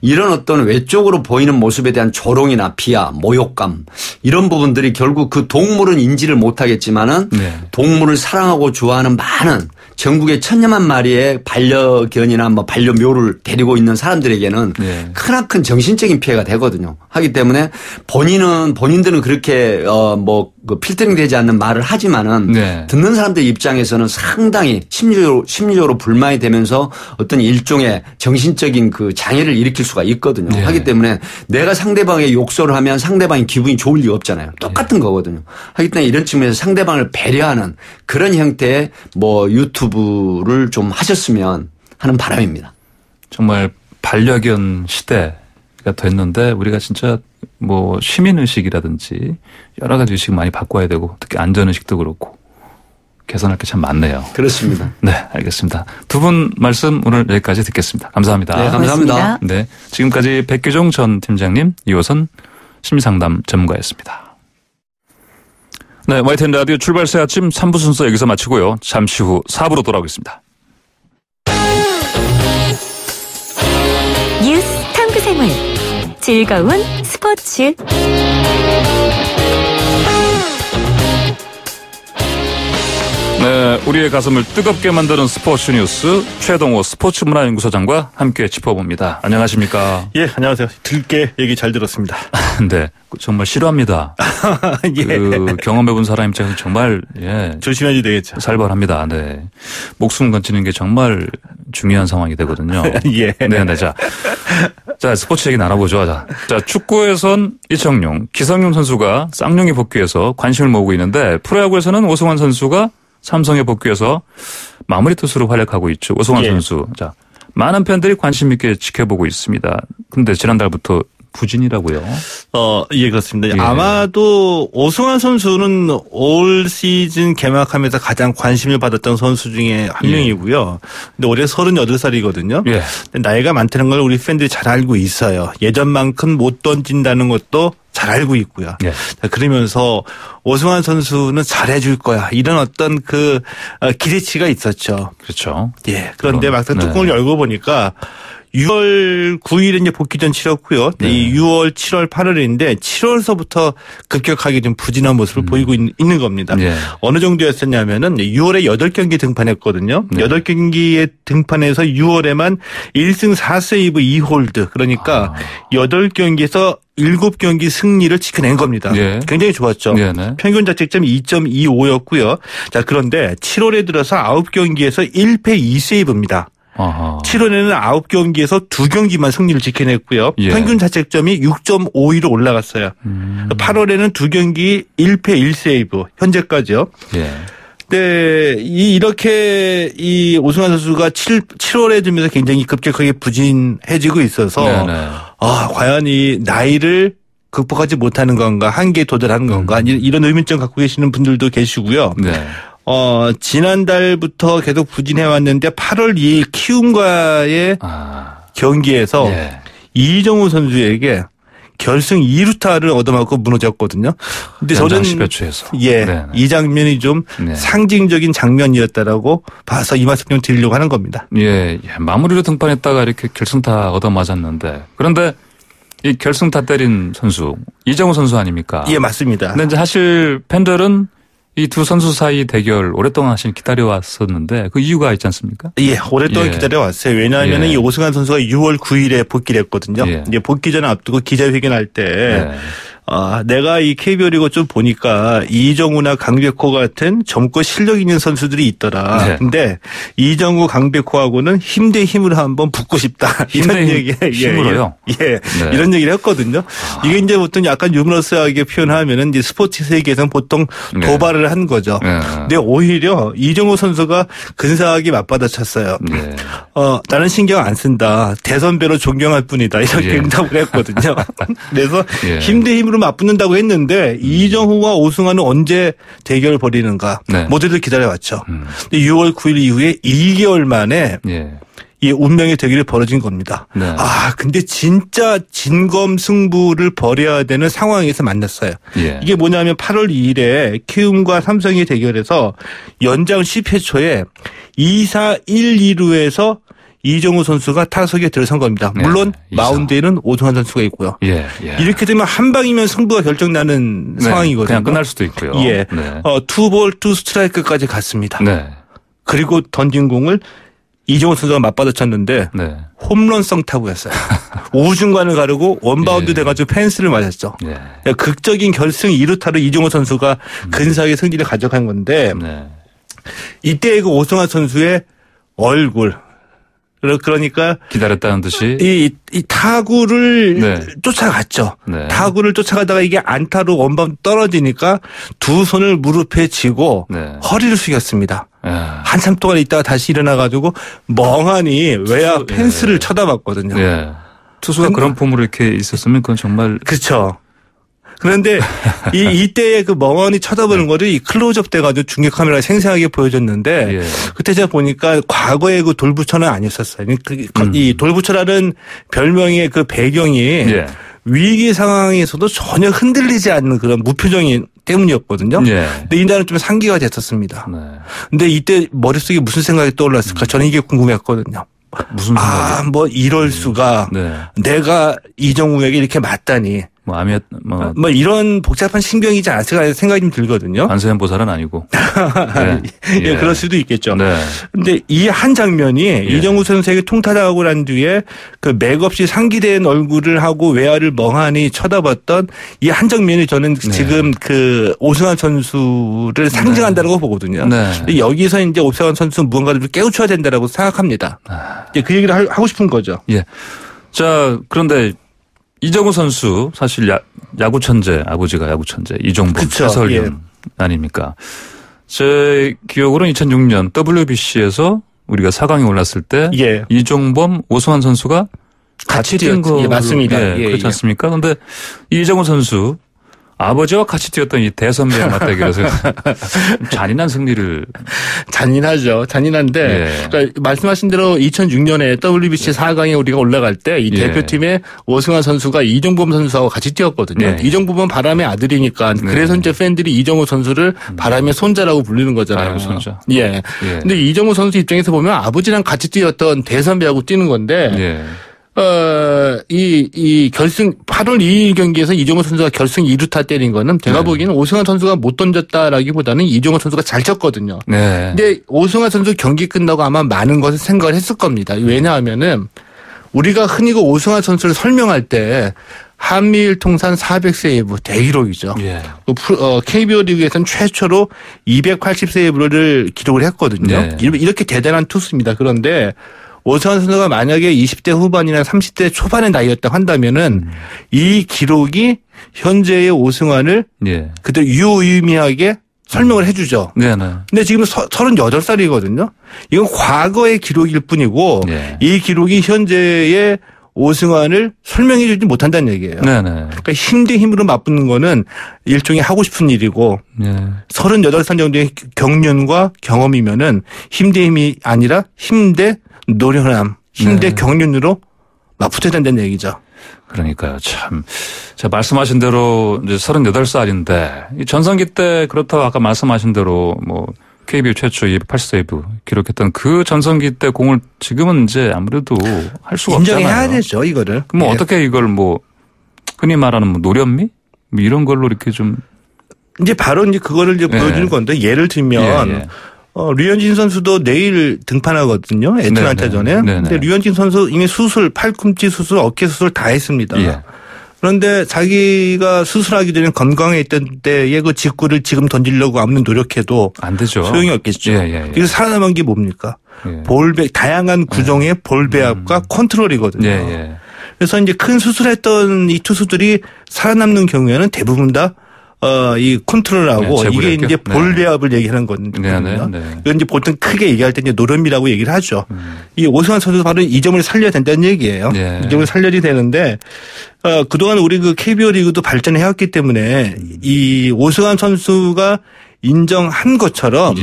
이런 어떤 외적으로 보이는 모습에 대한 조롱이나 비하, 모욕감 이런 부분들이 결국 그 동물은 인지를 못하겠지만은 동물을 사랑하고 좋아하는 많은 전국의 1000여만 마리의 반려견이나 뭐 반려묘를 데리고 있는 사람들에게는 크나큰 정신적인 피해가 되거든요. 하기 때문에 본인들은 그렇게 뭐 그 필터링 되지 않는 말을 하지만은 네. 듣는 사람들 입장에서는 상당히 심리적으로 불만이 되면서 어떤 일종의 정신적인 그 장애를 일으킬 수가 있거든요. 네. 하기 때문에 내가 상대방의 욕설을 하면 상대방이 기분이 좋을 리가 없잖아요. 똑같은 네. 거거든요. 하기 때문에 이런 측면에서 상대방을 배려하는 그런 형태의 뭐 유튜브를 좀 하셨으면 하는 바람입니다. 정말 반려견 시대가 됐는데 우리가 진짜 뭐 시민의식이라든지 여러 가지 의식 많이 바꿔야 되고 특히 안전의식도 그렇고 개선할 게 참 많네요. 그렇습니다. 네, 알겠습니다. 두 분 말씀 오늘 여기까지 듣겠습니다. 감사합니다. 네, 감사합니다. 네, 지금까지 백규종 전 팀장님, 이호선 심리상담 전문가였습니다. 네, YTN 라디오 출발새 아침 3부 순서 여기서 마치고요. 잠시 후 4부로 돌아오겠습니다. 뉴스 탐구생활 즐거운 스포츠 네, 우리의 가슴을 뜨겁게 만드는 스포츠 뉴스 최동호 스포츠문화연구소장과 함께 짚어봅니다. 안녕하십니까? 예, 안녕하세요. 들게 얘기 잘 들었습니다. 네, 정말 싫어합니다. 예. 그 경험해본 사람 입장에서 정말 예 조심해야 되겠죠. 살벌합니다. 네, 목숨 건지는 게 정말 중요한 상황이 되거든요. 예. 네, 자 스포츠 얘기 나눠보죠. 자 축구에선 이청용, 기성용 선수가 쌍용에 복귀해서 관심을 모으고 있는데 프로야구에서는 오승환 선수가 삼성에 복귀해서 마무리 투수로 활약하고 있죠. 오승환 선수. 자, 많은 팬들이 관심 있게 지켜보고 있습니다. 그런데 지난달부터 부진이라고요? 예, 그렇습니다. 예. 아마도 오승환 선수는 올 시즌 개막하면서 가장 관심을 받았던 선수 중에 한 명이고요. 근데 올해 38살이거든요. 예. 나이가 많다는 걸 우리 팬들이 잘 알고 있어요. 예전만큼 못 던진다는 것도 잘 알고 있고요. 예. 그러면서 오승환 선수는 잘해줄 거야. 이런 어떤 그 기대치가 있었죠. 그렇죠. 예. 그런데 막상 뚜껑을 열고 보니까 6월 9일에 이제 복귀전 치렀고요. 네. 이 6월, 7월, 8월인데 7월서부터 급격하게 좀 부진한 모습을 보이고 있는 겁니다. 네. 어느 정도였었냐면은 6월에 8경기 등판했거든요. 네. 8경기에 등판해서 6월에만 1승 4세이브 2홀드. 그러니까 8경기에서 7경기 승리를 지켜낸 겁니다. 네. 굉장히 좋았죠. 네네. 평균 자책점이 2.25였고요. 자, 그런데 7월에 들어서 9경기에서 1패 2세이브입니다. 7월에는 9경기에서 2경기만 승리를 지켜냈고요. 예. 평균 자책점이 6.52로 올라갔어요. 8월에는 2경기 1패 1세이브 현재까지요. 예. 네, 이렇게 이 오승환 선수가 7월에 들면서 굉장히 급격하게 부진해지고 있어서 네네. 과연 이 나이를 극복하지 못하는 건가, 한계에 도달하는 건가 이런 의문점 갖고 계시는 분들도 계시고요. 네. 지난달부터 계속 부진해 왔는데 8월 2일 키움과의 경기에서 이정우 선수에게 결승 2루타를 얻어맞고 무너졌거든요. 근데 저는 10여 초에서. 이 장면이 좀 상징적인 장면이었다라고 봐서 이 말씀 좀 드리려고 하는 겁니다. 예, 마무리로 등판했다가 이렇게 결승타 얻어맞았는데 그런데 이 결승타 때린 선수 이정우 선수 아닙니까? 예, 맞습니다. 근데 이제 사실 팬들은 이 두 선수 사이 대결 오랫동안 사실 기다려왔었는데 그 이유가 있지 않습니까? 예, 오랫동안 기다려왔어요. 왜냐하면 이 오승환 선수가 6월 9일에 복귀를 했거든요. 이제 복귀전을 앞두고 기자회견할 때 내가 이 KBO 리그 좀 보니까 이정우나 강백호 같은 젊고 실력 있는 선수들이 있더라. 네. 근데 이정우, 강백호하고는 힘 대 힘으로 한번 붙고 싶다. 이런 얘기. 힘으로요? 이런 얘기를 했거든요. 이게 이제 보통 약간 유머러스하게 표현하면은 이제 스포츠 세계에서는 보통 도발을 한 거죠. 근데 오히려 이정우 선수가 근사하게 맞받아쳤어요. 나는 신경 안 쓴다. 대선배로 존경할 뿐이다. 이렇게 응답을 했거든요. 그래서 힘 대 힘으로 맞붙는다고 했는데 이정후와 오승환은 언제 대결을 벌이는가 모두들 기다려왔죠. 근데 6월 9일 이후에 2개월 만에 이 운명의 대결이 벌어진 겁니다. 근데 진짜 진검승부를 벌여야 되는 상황에서 만났어요. 이게 뭐냐면 8월 2일에 키움과 삼성의 대결에서 연장 10회 초에 2사 1-2루에서 이정우 선수가 타석에 들어선 겁니다. 물론 마운드에는 오승환 선수가 있고요. 이렇게 되면 한 방이면 승부가 결정나는 상황이거든요. 그냥 끝날 수도 있고요. 투볼 투 스트라이크까지 갔습니다. 그리고 던진 공을 이정우 선수가 맞받아쳤는데 네. 홈런성 타구였어요. 우중간을 가르고 원바운드 돼가지고 펜스를 맞았죠. 극적인 결승 2루타로 이정우 선수가 근사하게 승리를 가져간 건데 이때 그 오승환 선수의 얼굴 그러니까 기다렸다는 듯이 이 타구를 쫓아갔죠. 타구를 쫓아가다가 이게 안타로 원바운드 떨어지니까 두 손을 무릎에 쥐고 허리를 숙였습니다. 한참 동안 있다가 다시 일어나가지고 멍하니 외야 펜스를 쳐다봤거든요. 투수가 그런 폼으로 이렇게 있었으면 그건 정말 그렇죠. 그런데 이때의 그 멍하니 쳐다보는 거를 이 클로즈업 돼가지고 중계 카메라에 생생하게 보여줬는데 그때 제가 보니까 과거의 그 돌부처는 아니었었어요. 이 돌부처라는 별명의 그 배경이 위기 상황에서도 전혀 흔들리지 않는 그런 무표정이 때문이었거든요. 근데 이날은 좀 상기가 됐었습니다. 근데 이때 머릿속에 무슨 생각이 떠올랐을까? 저는 이게 궁금했거든요. 무슨 생각이? 뭐 이럴 수가 내가 이정우에게 이렇게 맞다니. 뭐 이런 복잡한 신경이지 않을까 생각이 좀 들거든요. 관세음보살은 아니고. 예, 그럴 수도 있겠죠. 근데 이 한 장면이 이정우 선수에게 통타당하고 난 뒤에 그 맥없이 상기된 얼굴을 하고 외야를 멍하니 쳐다봤던 이 한 장면이 저는 지금 그 오승환 선수를 상징한다고 보거든요. 여기서 이제 오승환 선수 무언가를 깨우쳐야 된다라고 생각합니다. 그 얘기를 하고 싶은 거죠. 자, 그런데 이정우 선수 사실 야구 천재, 아버지가 야구 천재 이종범 해설위원 아닙니까? 제 기억으로는 2006년 WBC에서 우리가 4강에 올랐을 때 이종범, 오승환 선수가 같이 뛴 거 맞습니다. 그렇지 않습니까? 그런데 이정우 선수 아버지와 같이 뛰었던 이 대선배와 맞대결에서 잔인한 승리를. 잔인하죠. 잔인한데 그러니까 말씀하신 대로 2006년에 WBC 4강에 우리가 올라갈 때 이 대표팀에 오승환 선수가 이종범 선수하고 같이 뛰었거든요. 이종범은 바람의 아들이니까 그래서 이제 팬들이 이정우 선수를 바람의 손자라고 부르는 거잖아요. 바람의 손자. 근데 이정우 선수 입장에서 보면 아버지랑 같이 뛰었던 대선배하고 뛰는 건데 이 결승 8월 2일 경기에서 이정우 선수가 결승 2루타 때린 거는 제가 보기에는 오승환 선수가 못 던졌다라기보다는 이정우 선수가 잘 쳤거든요. 근데 오승환 선수 경기 끝나고 아마 많은 것을 생각을 했을 겁니다. 왜냐하면은 우리가 흔히 그 오승환 선수를 설명할 때 한미일 통산 400세이브 대기록이죠. KBO 리그에서는 최초로 280세이브를 기록을 했거든요. 이렇게 대단한 투수입니다. 그런데 오승환 선수가 만약에 20대 후반이나 30대 초반의 나이였다고 한다면은 이 기록이 현재의 오승환을 그대로 유의미하게 설명을 해주죠. 근데 지금 38살이거든요. 이건 과거의 기록일 뿐이고 이 기록이 현재의 오승환을 설명해 주지 못한다는 얘기예요. 그러니까 힘 대 힘으로 맞붙는 거는 일종의 하고 싶은 일이고 38살 정도의 경륜과 경험이면은 힘 대 힘이 아니라 힘 대 노련함, 힘대 경륜으로 맞붙어야 된다는 얘기죠. 그러니까요. 참. 제가 말씀하신 대로 이제 38살인데 전성기 때 그렇다고 아까 말씀하신 대로 뭐 KBO 최초 280세이브 기록했던 그 전성기 때 공을 지금은 이제 아무래도 할 수가 없잖아요. 인정해야 되죠, 이거를. 그럼 어떻게 이걸 뭐 흔히 말하는 뭐 노련미? 뭐 이런 걸로 이렇게 좀 이제 바로 이제 그거를 이제 보여주는 건데 예를 들면 류현진 선수도 내일 등판하거든요. 애틀란타전에. 근데 류현진 선수 이미 수술, 팔꿈치 수술, 어깨 수술 다 했습니다. 그런데 자기가 수술하기 전에 건강해 있던 때의 그 직구를 지금 던지려고 아무리 노력해도 안 되죠. 소용이 없겠죠. 그래서 살아남은 게 뭡니까? 볼배, 다양한 구종의 볼배압과 컨트롤이거든요. 그래서 이제 큰 수술했던 이 투수들이 살아남는 경우에는 대부분 다 이 컨트롤하고 이게 이제 볼배압을 얘기하는 거거든요. 이건 이제 보통 크게 얘기할 때 이제 노련미라고 얘기를 하죠. 이 오승환 선수 바로 이 점을 살려야 된다는 얘기예요. 이 점을 살려야 되는데 그동안 우리 그 KBO 리그도 발전해 왔기 때문에 이 오승환 선수가 인정한 것처럼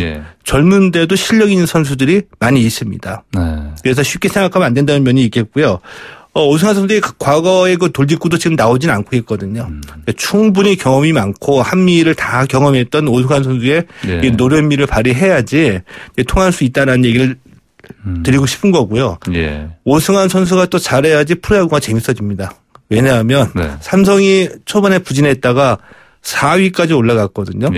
젊은데도 실력 있는 선수들이 많이 있습니다. 그래서 쉽게 생각하면 안 된다는 면이 있겠고요. 오승환 선수의 과거의 그 돌직구도 지금 나오진 않고 있거든요. 충분히 경험이 많고 한미를 다 경험했던 오승환 선수의 이 노련미를 발휘해야지 통할 수 있다는 얘기를 드리고 싶은 거고요. 오승환 선수가 또 잘해야지 프로야구가 재밌어집니다. 왜냐하면 삼성이 초반에 부진했다가 4위까지 올라갔거든요.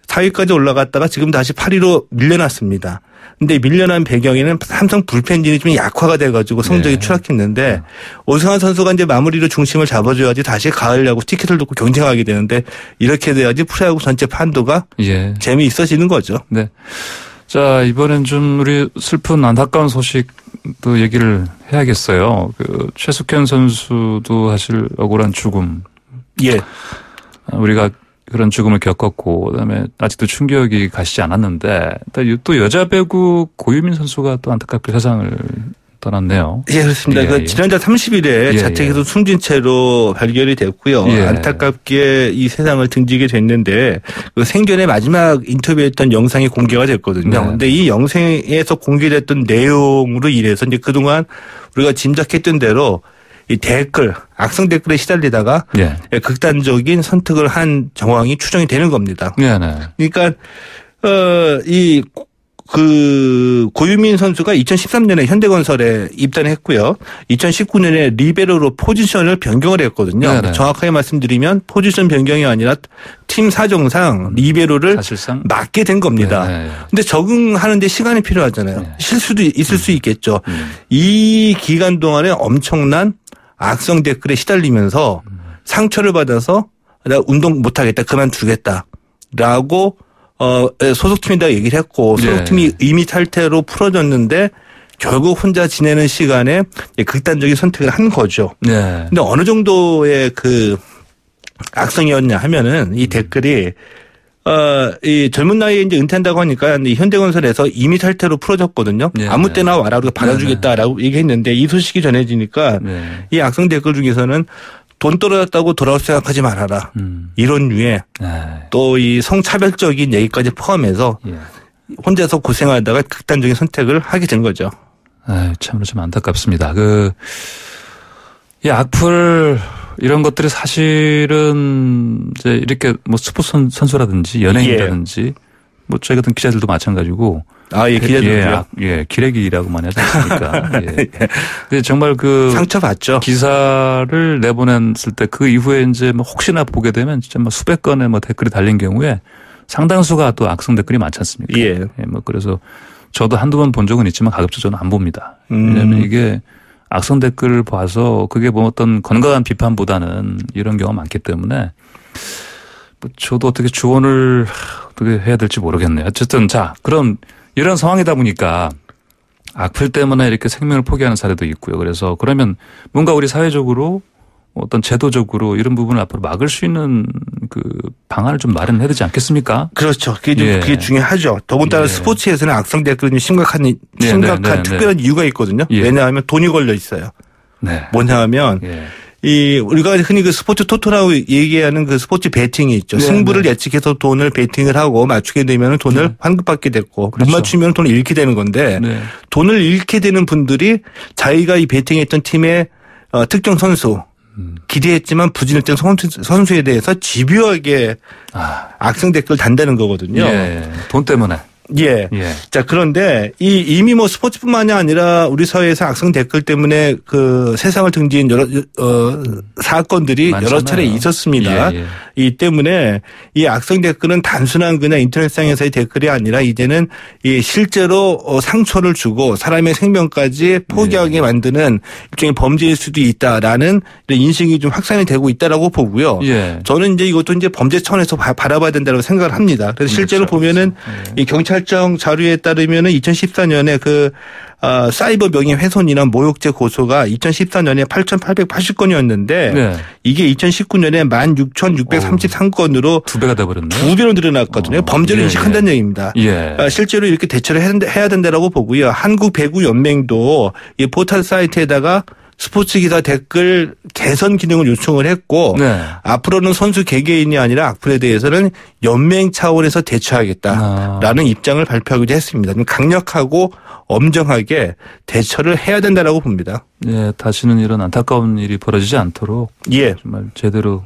4위까지 올라갔다가 지금 다시 8위로 밀려났습니다. 근데 밀려난 배경에는 삼성 불펜진이 좀 약화가 돼가지고 성적이 추락했는데 오승환 선수가 이제 마무리로 중심을 잡아줘야지 다시 가을 야구 티켓을 놓고 경쟁하게 되는데 이렇게 돼야지 프로야구 전체 판도가 재미있어지는 거죠. 네. 자, 이번엔 좀 우리 슬픈 안타까운 소식도 얘기를 해야겠어요. 그 최숙현 선수도 사실 억울한 죽음. 예. 우리가 그런 죽음을 겪었고 그다음에 아직도 충격이 가시지 않았는데 또 여자 배구 고유민 선수가 또 안타깝게 세상을 떠났네요. 예, 그렇습니다. 그 지난달 30일에 자택에서 숨진 채로 발견이 됐고요. 안타깝게 이 세상을 등지게 됐는데 그 생전에 마지막 인터뷰했던 영상이 공개가 됐거든요. 근데 이 영상에서 공개됐던 내용으로 인해서 이제 그동안 우리가 짐작했던 대로 이 댓글, 악성 댓글에 시달리다가 극단적인 선택을 한 정황이 추정이 되는 겁니다. 그러니까 고유민 선수가 2013년에 현대건설에 입단했고요. 2019년에 리베로로 포지션을 변경을 했거든요. 정확하게 말씀드리면 포지션 변경이 아니라 팀 사정상 리베로를 사실상 맡게 된 겁니다. 근데 적응하는 데 시간이 필요하잖아요. 실수도 있을 수 있겠죠. 이 기간 동안에 엄청난 악성 댓글에 시달리면서 상처를 받아서 나 운동 못하겠다, 그만두겠다라고 소속팀에다가 얘기를 했고 소속팀이 이미 탈퇴로 풀어졌는데 결국 혼자 지내는 시간에 극단적인 선택을 한 거죠. 근데 어느 정도의 그 악성이었냐 하면은 이 댓글이 이 젊은 나이에 이제 은퇴한다고 하니까 이 현대건설에서 이미 탈퇴로 풀어졌거든요. 아무 때나 와라 우리가 받아주겠다라고 얘기했는데 이 소식이 전해지니까 이 악성 댓글 중에서는 돈 떨어졌다고 돌아올 생각하지 말아라. 이런 류의 또 이 성차별적인 얘기까지 포함해서 혼자서 고생하다가 극단적인 선택을 하게 된 거죠. 참으로 좀 안타깝습니다. 이 악플 이런 것들이 사실은 이제 이렇게 뭐 스포츠 선수라든지 연예인이라든지 뭐 저희 같은 기자들도 마찬가지고 기자들도요. 기레기라고만 하지 않습니까? 근데 정말 상처받죠. 기사를 내보냈을 때 그 이후에 이제 뭐 혹시나 보게 되면 진짜 뭐 수백 건의 뭐 댓글이 달린 경우에 상당수가 또 악성 댓글이 많지 않습니까? 뭐 그래서 저도 한두 번 본 적은 있지만 가급적 저는 안 봅니다. 왜냐하면 이게 악성 댓글을 봐서 그게 뭐 어떤 건강한 비판보다는 이런 경우가 많기 때문에 저도 어떻게 조언을 어떻게 해야 될지 모르겠네요. 어쨌든 그럼 이런 상황이다 보니까 악플 때문에 이렇게 생명을 포기하는 사례도 있고요. 그래서 그러면 뭔가 우리 사회적으로 어떤 제도적으로 이런 부분을 앞으로 막을 수 있는 그 방안을 좀 마련해야 되지 않겠습니까? 그렇죠. 그게 중요하죠. 더군다나 스포츠에서는 악성 댓글이 심각한 특별한 이유가 있거든요. 왜냐하면 돈이 걸려 있어요. 뭐냐 하면 우리가 흔히 그 스포츠 토토라고 얘기하는 그 스포츠 베팅이 있죠. 승부를 예측해서 돈을 베팅을 하고 맞추게 되면 돈을 환급받게 됐고 못 맞추면 돈을 잃게 되는 건데 돈을 잃게 되는 분들이 자기가 이 베팅했던 팀의 특정 선수 기대했지만 부진했던 선수에 대해서 집요하게 악성 댓글 단다는 거거든요. 돈 때문에. 자, 그런데 이미 뭐 스포츠뿐만이 아니라 우리 사회에서 악성 댓글 때문에 그 세상을 등진 여러 사건들이 많잖아요. 여러 차례 있었습니다. 이 때문에 이 악성 댓글은 단순한 그냥 인터넷상에서의 댓글이 아니라 이제는 이 실제로 상처를 주고 사람의 생명까지 포기하게 만드는 일종의 범죄일 수도 있다라는 이런 인식이 좀 확산이 되고 있다라고 보고요. 저는 이제 이것도 이제 범죄 차원에서 바라봐야 된다고 생각을 합니다. 그래서 실제로 보면은 이 경찰청 자료에 따르면은 2014년에 사이버 명예훼손이나 모욕죄 고소가 2014년에 8,880건이었는데 이게 2019년에 16,633건으로 2배가 돼버렸네요. 2배로 늘어났거든요. 범죄를 인식한다는 얘기입니다. 실제로 이렇게 대처를 해야 된다라고 보고요. 한국배구연맹도 이 포털 사이트에다가 스포츠 기사 댓글 개선 기능을 요청을 했고 앞으로는 선수 개개인이 아니라 악플에 대해서는 연맹 차원에서 대처하겠다라는 입장을 발표하기도 했습니다. 좀 강력하고 엄정하게 대처를 해야 된다라고 봅니다. 다시는 이런 안타까운 일이 벌어지지 않도록 정말 제대로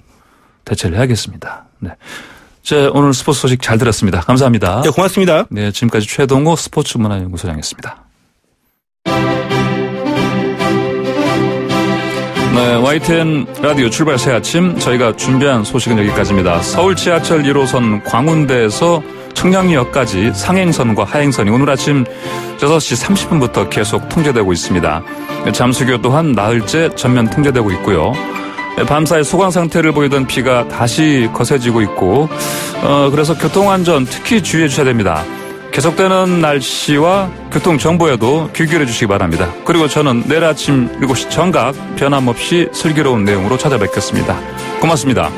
대처를 해야겠습니다. 자, 오늘 스포츠 소식 잘 들었습니다. 감사합니다. 고맙습니다. 지금까지 최동호 스포츠문화연구소장이었습니다. YTN 라디오 출발 새 아침 저희가 준비한 소식은 여기까지입니다. 서울 지하철 1호선 광운대에서 청량리역까지 상행선과 하행선이 오늘 아침 6시 30분부터 계속 통제되고 있습니다. 잠수교 또한 나흘째 전면 통제되고 있고요. 밤사이 소강 상태를 보이던 비가 다시 거세지고 있고 그래서 교통안전 특히 주의해 주셔야 됩니다. 계속되는 날씨와 교통정보에도 귀 기울여 주시기 바랍니다. 그리고 저는 내일 아침 7시 정각 변함없이 슬기로운 내용으로 찾아뵙겠습니다. 고맙습니다.